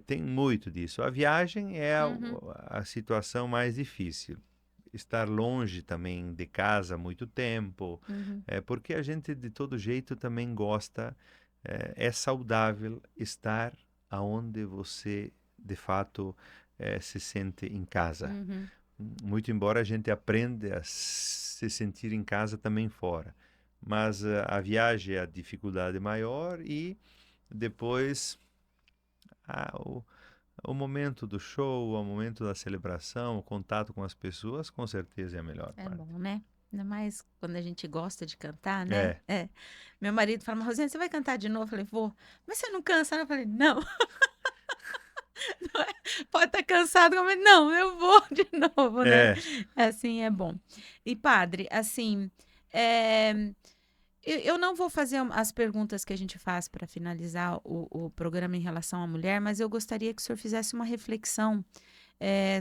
Tem muito disso. A viagem é Uhum, a situação mais difícil. Estar longe também de casa muito tempo, uhum. porque a gente de todo jeito também gosta, é saudável estar aonde você de fato se sente em casa. Uhum. Muito embora a gente aprenda a se sentir em casa também fora. Mas a viagem é a dificuldade maior e depois ah, o, o momento do show, o momento da celebração, o contato com as pessoas, com certeza é a melhor É parte. bom, né? Ainda mais quando a gente gosta de cantar, né? É, É. Meu marido fala, mas Rosiane, você vai cantar de novo? Eu falei, vou. Mas você não cansa? Eu falei, não. Pode estar cansado, mas não, eu vou de novo, né? é. Assim é bom. E padre, assim, é, eu não vou fazer as perguntas que a gente faz para finalizar o programa em relação à mulher, mas eu gostaria que o senhor fizesse uma reflexão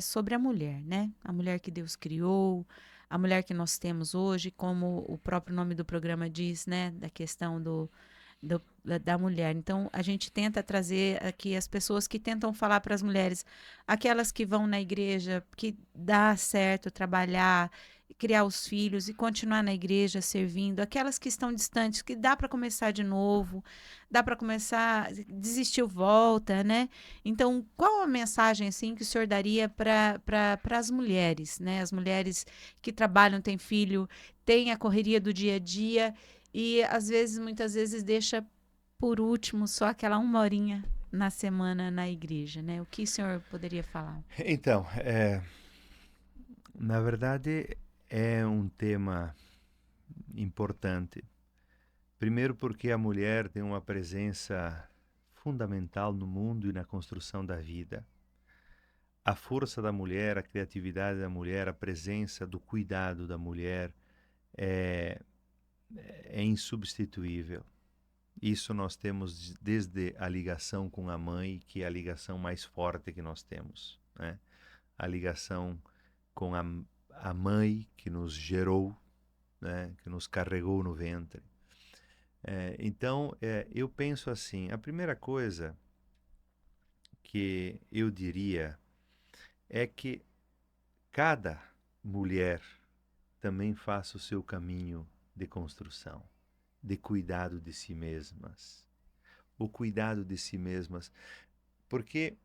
sobre a mulher, né? A mulher que Deus criou, a mulher que nós temos hoje, como o próprio nome do programa diz, né? Da questão da mulher. Então, a gente tenta trazer aqui as pessoas que tentam falar para as mulheres, aquelas que vão na igreja, que dá certo trabalhar, criar os filhos e continuar na igreja servindo, aquelas que estão distantes, que dá para começar de novo, dá para começar, desistiu, volta, né? Então, qual a mensagem assim que o senhor daria para as mulheres, né? As mulheres que trabalham, têm filho, têm a correria do dia a dia e às vezes, muitas vezes, deixa por último só aquela uma horinha na semana na igreja, né? O que o senhor poderia falar? Então, na verdade, é um tema importante. Primeiro, porque a mulher tem uma presença fundamental no mundo e na construção da vida. A força da mulher, a criatividade da mulher, a presença do cuidado da mulher é, é insubstituível. Isso nós temos desde a ligação com a mãe, que é a ligação mais forte que nós temos, né? A ligação com a mãe que nos gerou, né? Que nos carregou no ventre. Então, eu penso assim: a primeira coisa que eu diria é que cada mulher também faça o seu caminho de construção, de cuidado de si mesmas. O cuidado de si mesmas, porque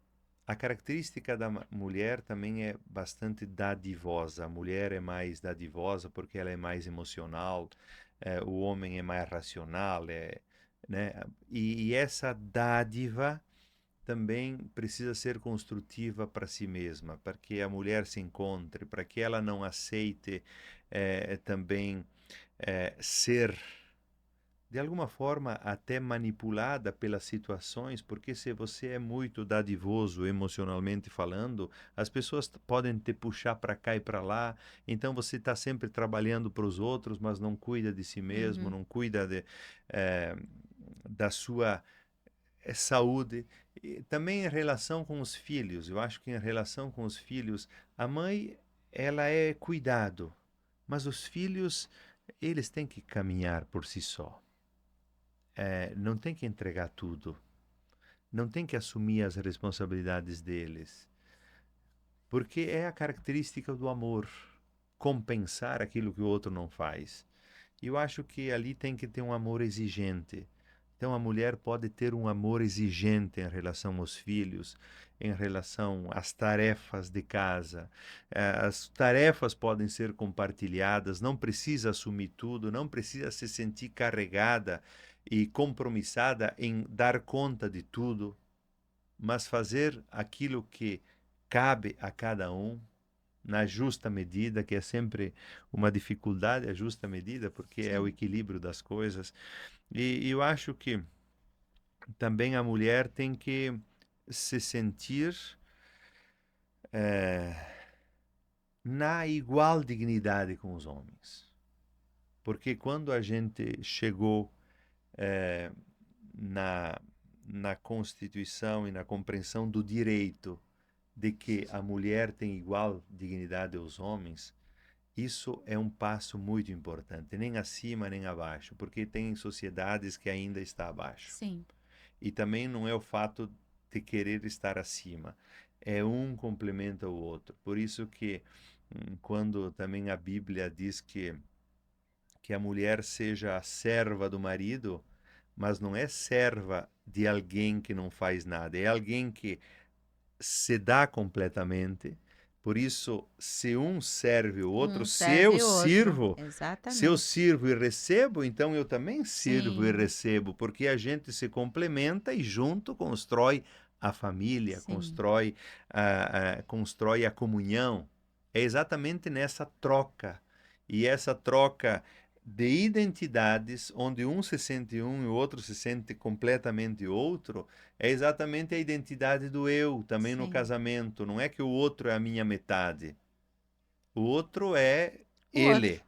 a característica da mulher também é bastante dadivosa. A mulher é mais dadivosa porque ela é mais emocional, o homem é mais racional, né? E essa dádiva também precisa ser construtiva para si mesma, para que a mulher se encontre, para que ela não aceite também ser de alguma forma até manipulada pelas situações, porque se você é muito dadivoso emocionalmente falando, as pessoas podem te puxar para cá e para lá, então você está sempre trabalhando para os outros, mas não cuida de si mesmo, Uhum. não cuida eh, da sua saúde. E também em relação com os filhos, eu acho que em relação com os filhos, a mãe, ela é cuidado, mas os filhos, eles têm que caminhar por si só. Não tem que entregar tudo, não tem que assumir as responsabilidades deles, porque é a característica do amor, compensar aquilo que o outro não faz. E eu acho que ali tem que ter um amor exigente. Então a mulher pode ter um amor exigente em relação aos filhos, em relação às tarefas de casa. As tarefas podem ser compartilhadas, não precisa assumir tudo, não precisa se sentir carregada e compromissada em dar conta de tudo, mas fazer aquilo que cabe a cada um na justa medida, que é sempre uma dificuldade, a justa medida, porque é o Sim. equilíbrio das coisas. E eu acho que também a mulher tem que se sentir eh, na igual dignidade com os homens. Porque quando a gente chegou eh, na, na Constituição e na compreensão do direito de que a mulher tem igual dignidade aos homens, isso é um passo muito importante, nem acima nem abaixo, porque tem sociedades que ainda está abaixo. Sim. E também não é o fato de querer estar acima, é um complementa o outro. Por isso que quando também a Bíblia diz que a mulher seja a serva do marido, mas não é serva de alguém que não faz nada, é alguém que se dá completamente. Por isso, se um serve o outro, Um serve o outro. se eu Exatamente. sirvo e recebo, então eu também sirvo e Sim, recebo, porque a gente se complementa e junto constrói a família, sim. constrói a comunhão. É exatamente nessa troca. E essa troca de identidades, onde um se sente um e o outro se sente completamente outro, é exatamente a identidade do eu, também no Sim. casamento. Não é que o outro é a minha metade. O outro é O outro. ele.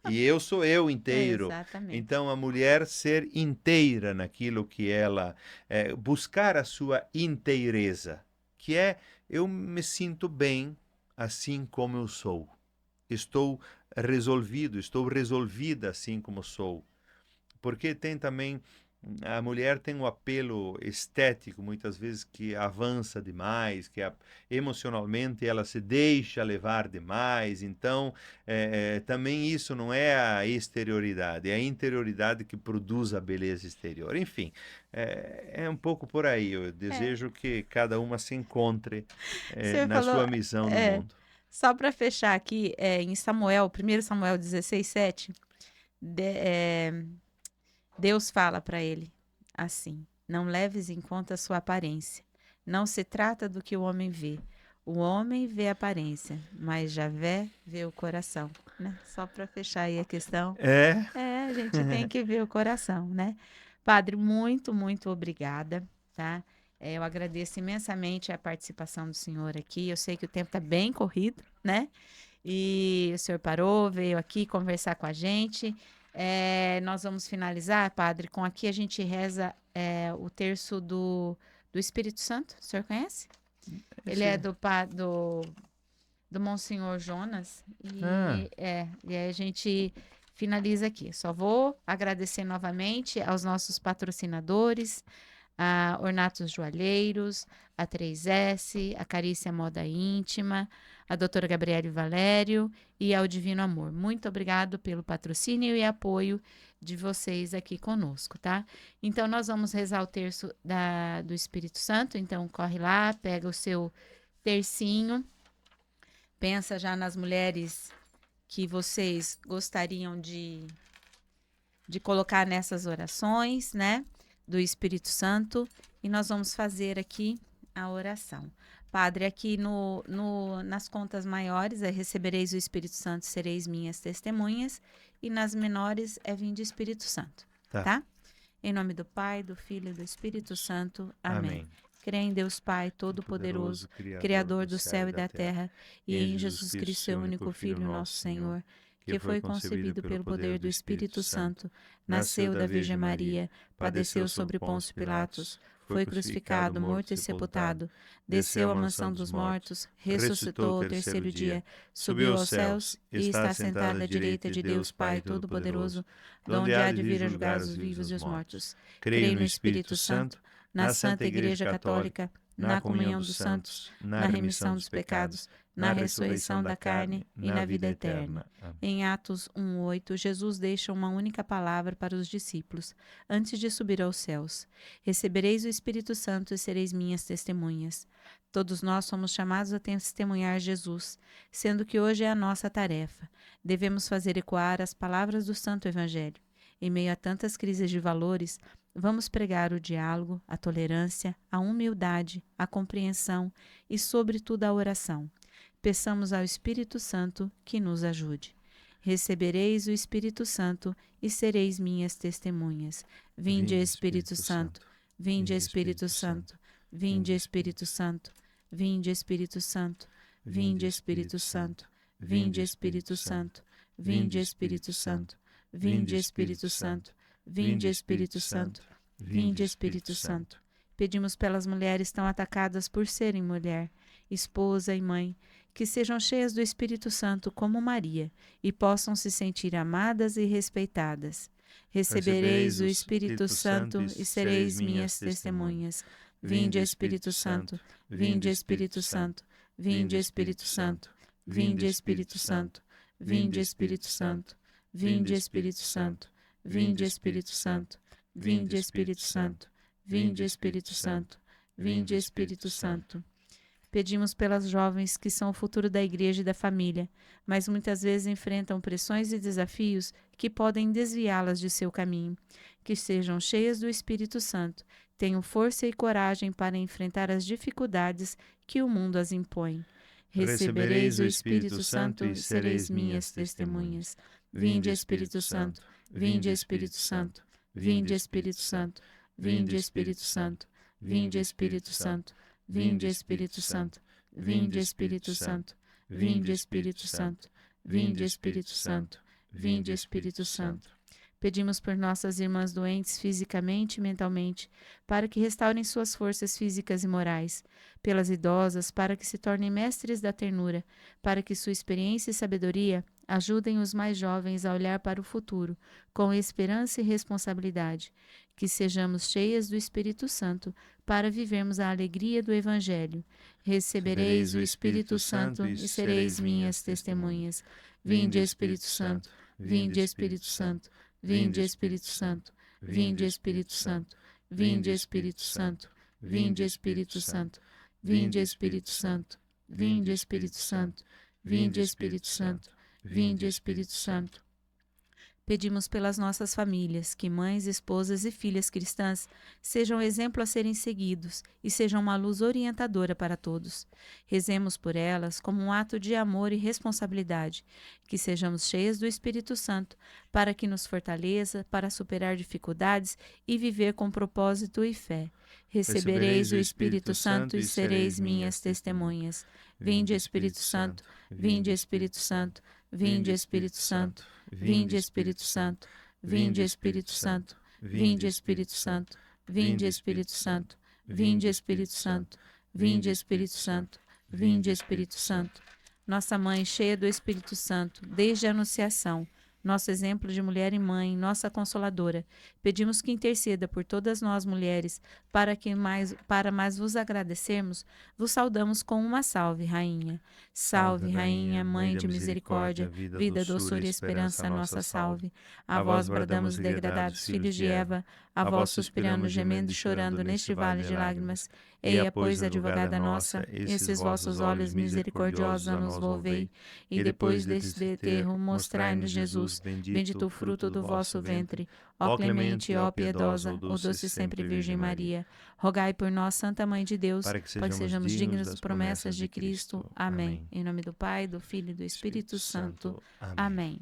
E eu sou eu inteiro. Exatamente. Então, a mulher ser inteira naquilo que ela. Buscar a sua inteireza, que é eu me sinto bem assim como eu sou. Estou resolvido, estou resolvida assim como sou. Porque tem também a mulher tem um apelo estético muitas vezes que avança demais, emocionalmente ela se deixa levar demais. Então também isso não é a exterioridade, é a interioridade que produz a beleza exterior. Enfim, é um pouco por aí. Eu É, desejo que cada uma se encontre você na falou, sua missão no é, mundo. só para fechar aqui, em Samuel, 1 Samuel 16:7, Deus fala para ele assim: não leves em conta a sua aparência. Não se trata do que o homem vê. O homem vê a aparência, mas Javé vê o coração, né? Só para fechar aí a questão. É. A gente tem que ver o coração, né? Padre, muito, muito obrigada, tá? Eu agradeço imensamente a participação do senhor aqui. Eu sei que o tempo está bem corrido, né? E o senhor parou, veio aqui conversar com a gente. Nós vamos finalizar, padre, com aqui a gente reza o terço do Espírito Santo. O senhor conhece? Ele é Esse, do Monsenhor Jonas. ah, E aí a gente finaliza aqui. Só vou agradecer novamente aos nossos patrocinadores, a Ornatos Joalheiros, a 3S, a Carícia Moda Íntima, a doutora Gabriele Valério e ao Divino Amor. Muito obrigado pelo patrocínio e apoio de vocês aqui conosco, tá? Então, nós vamos rezar o terço do Espírito Santo. Então, corre lá, pega o seu tercinho, pensa já nas mulheres que vocês gostariam de colocar nessas orações, né? Do Espírito Santo. E nós vamos fazer aqui a oração. Padre, aqui nas contas maiores recebereis o Espírito Santo, sereis minhas testemunhas. E nas menores vinde Espírito Santo. tá? Em nome do Pai, do Filho e do Espírito Santo. Amém. Amém. Creio em Deus Pai Todo-Poderoso, Criador do céu e da terra, e em Jesus Cristo, seu único Filho, nosso Senhor, que foi concebido pelo poder do Espírito Santo, nasceu da Virgem Maria, padeceu sobre Pôncio Pilatos, foi crucificado, morto e sepultado, desceu à mansão dos mortos, ressuscitou ao terceiro dia, subiu aos céus e está sentado à direita de Deus Pai Todo-Poderoso, de onde há de vir a julgar os vivos e os mortos. Creio no Espírito Santo, na Santa Igreja Católica, na comunhão dos santos, na remissão dos pecados, na ressurreição da carne e na vida eterna. Em Atos 1:8, Jesus deixa uma única palavra para os discípulos, antes de subir aos céus: recebereis o Espírito Santo e sereis minhas testemunhas. Todos nós somos chamados a testemunhar Jesus, sendo que hoje é a nossa tarefa. Devemos fazer ecoar as palavras do Santo Evangelho. Em meio a tantas crises de valores, vamos pregar o diálogo, a tolerância, a humildade, a compreensão e, sobretudo, a oração. Peçamos ao Espírito Santo que nos ajude. Recebereis o Espírito Santo e sereis minhas testemunhas. Vinde, Espírito Santo. Vinde, Espírito Santo. Vinde, Espírito Santo. Vinde, Espírito Santo. Vinde, Espírito Santo. Vinde, Espírito Santo. Vinde, Espírito Santo. Vinde, Espírito Santo. Vinde, Espírito Santo. Vinde, Espírito Santo. Pedimos pelas mulheres tão atacadas por serem mulher, esposa e mãe, que sejam cheias do Espírito Santo como Maria e possam se sentir amadas e respeitadas. Recebereis o Espírito Santo e sereis minhas testemunhas. Vinde, Espírito Santo. Vinde, Espírito Santo. Vinde, Espírito Santo. Vinde, Espírito Santo. Vinde, Espírito Santo. Vinde, Espírito Santo. Vinde, Espírito Santo. Vinde, Espírito Santo. Vinde, Espírito Santo. Vinde, Espírito Santo. Pedimos pelas jovens que são o futuro da igreja e da família, mas muitas vezes enfrentam pressões e desafios que podem desviá-las de seu caminho. Que sejam cheias do Espírito Santo, tenham força e coragem para enfrentar as dificuldades que o mundo as impõe. Recebereis o Espírito Santo e sereis minhas testemunhas. Vinde, Espírito Santo. Vinde, Espírito Santo. Vinde, Espírito Santo. Vinde, Espírito Santo. Vinde, Espírito Santo. Vinde, Espírito Santo. Vinde, Espírito Santo. Vinde, Espírito Santo. Vinde, Espírito Santo. Vinde, Espírito Santo. Pedimos por nossas irmãs doentes fisicamente e mentalmente, para que restaurem suas forças físicas e morais, pelas idosas, para que se tornem mestres da ternura, para que sua experiência e sabedoria ajudem os mais jovens a olhar para o futuro, com esperança e responsabilidade, que sejamos cheias do Espírito Santo, para vivermos a alegria do Evangelho. Recebereis o Espírito Santo e sereis minhas testemunhas. Vinde, Espírito Santo. Vinde, Espírito Santo. Vinde, Espírito Santo. Vinde, Espírito Santo. Vinde, Espírito Santo. Vinde, Espírito Santo. Vinde, Espírito Santo. Vinde, Espírito Santo. Vinde, Espírito Santo. Vinde, Espírito Santo. Pedimos pelas nossas famílias, que mães, esposas e filhas cristãs sejam exemplo a serem seguidos e sejam uma luz orientadora para todos. Rezemos por elas como um ato de amor e responsabilidade, que sejamos cheias do Espírito Santo, para que nos fortaleça para superar dificuldades e viver com propósito e fé. Recebereis o Espírito Santo e sereis minhas testemunhas. Vinde, Espírito Santo. Vinde, Espírito Santo. Vinde, Espírito Santo. Vinde, Espírito Santo. Vinde, Espírito Santo. Vinde, Espírito Santo. Vinde, Espírito Santo. Vinde, Espírito Santo. Vinde, Espírito Santo. Vinde, Espírito Santo. Nossa Mãe, cheia do Espírito Santo, desde a Anunciação, nosso exemplo de mulher e mãe, nossa Consoladora, pedimos que interceda por todas nós mulheres, para mais vos agradecermos, vos saudamos com uma salve, Rainha. Salve, Rainha, Mãe de misericórdia, vida, doçura e esperança, nossa salve. A vós bradamos, degradados filhos de Eva, a vós suspiramos, gemendo e chorando neste vale de lágrimas. Eia, pois, advogada nossa, esses vossos olhos misericordiosos a nos volvei, e depois deste enterro mostrai-nos Jesus, bendito o fruto do vosso ventre. Ó clemente, ó piedosa, ó doce sempre Virgem Maria, rogai por nós, Santa Mãe de Deus, para que sejamos dignos das promessas de Cristo. Amém. Em nome do Pai, do Filho e do Espírito Santo. Amém.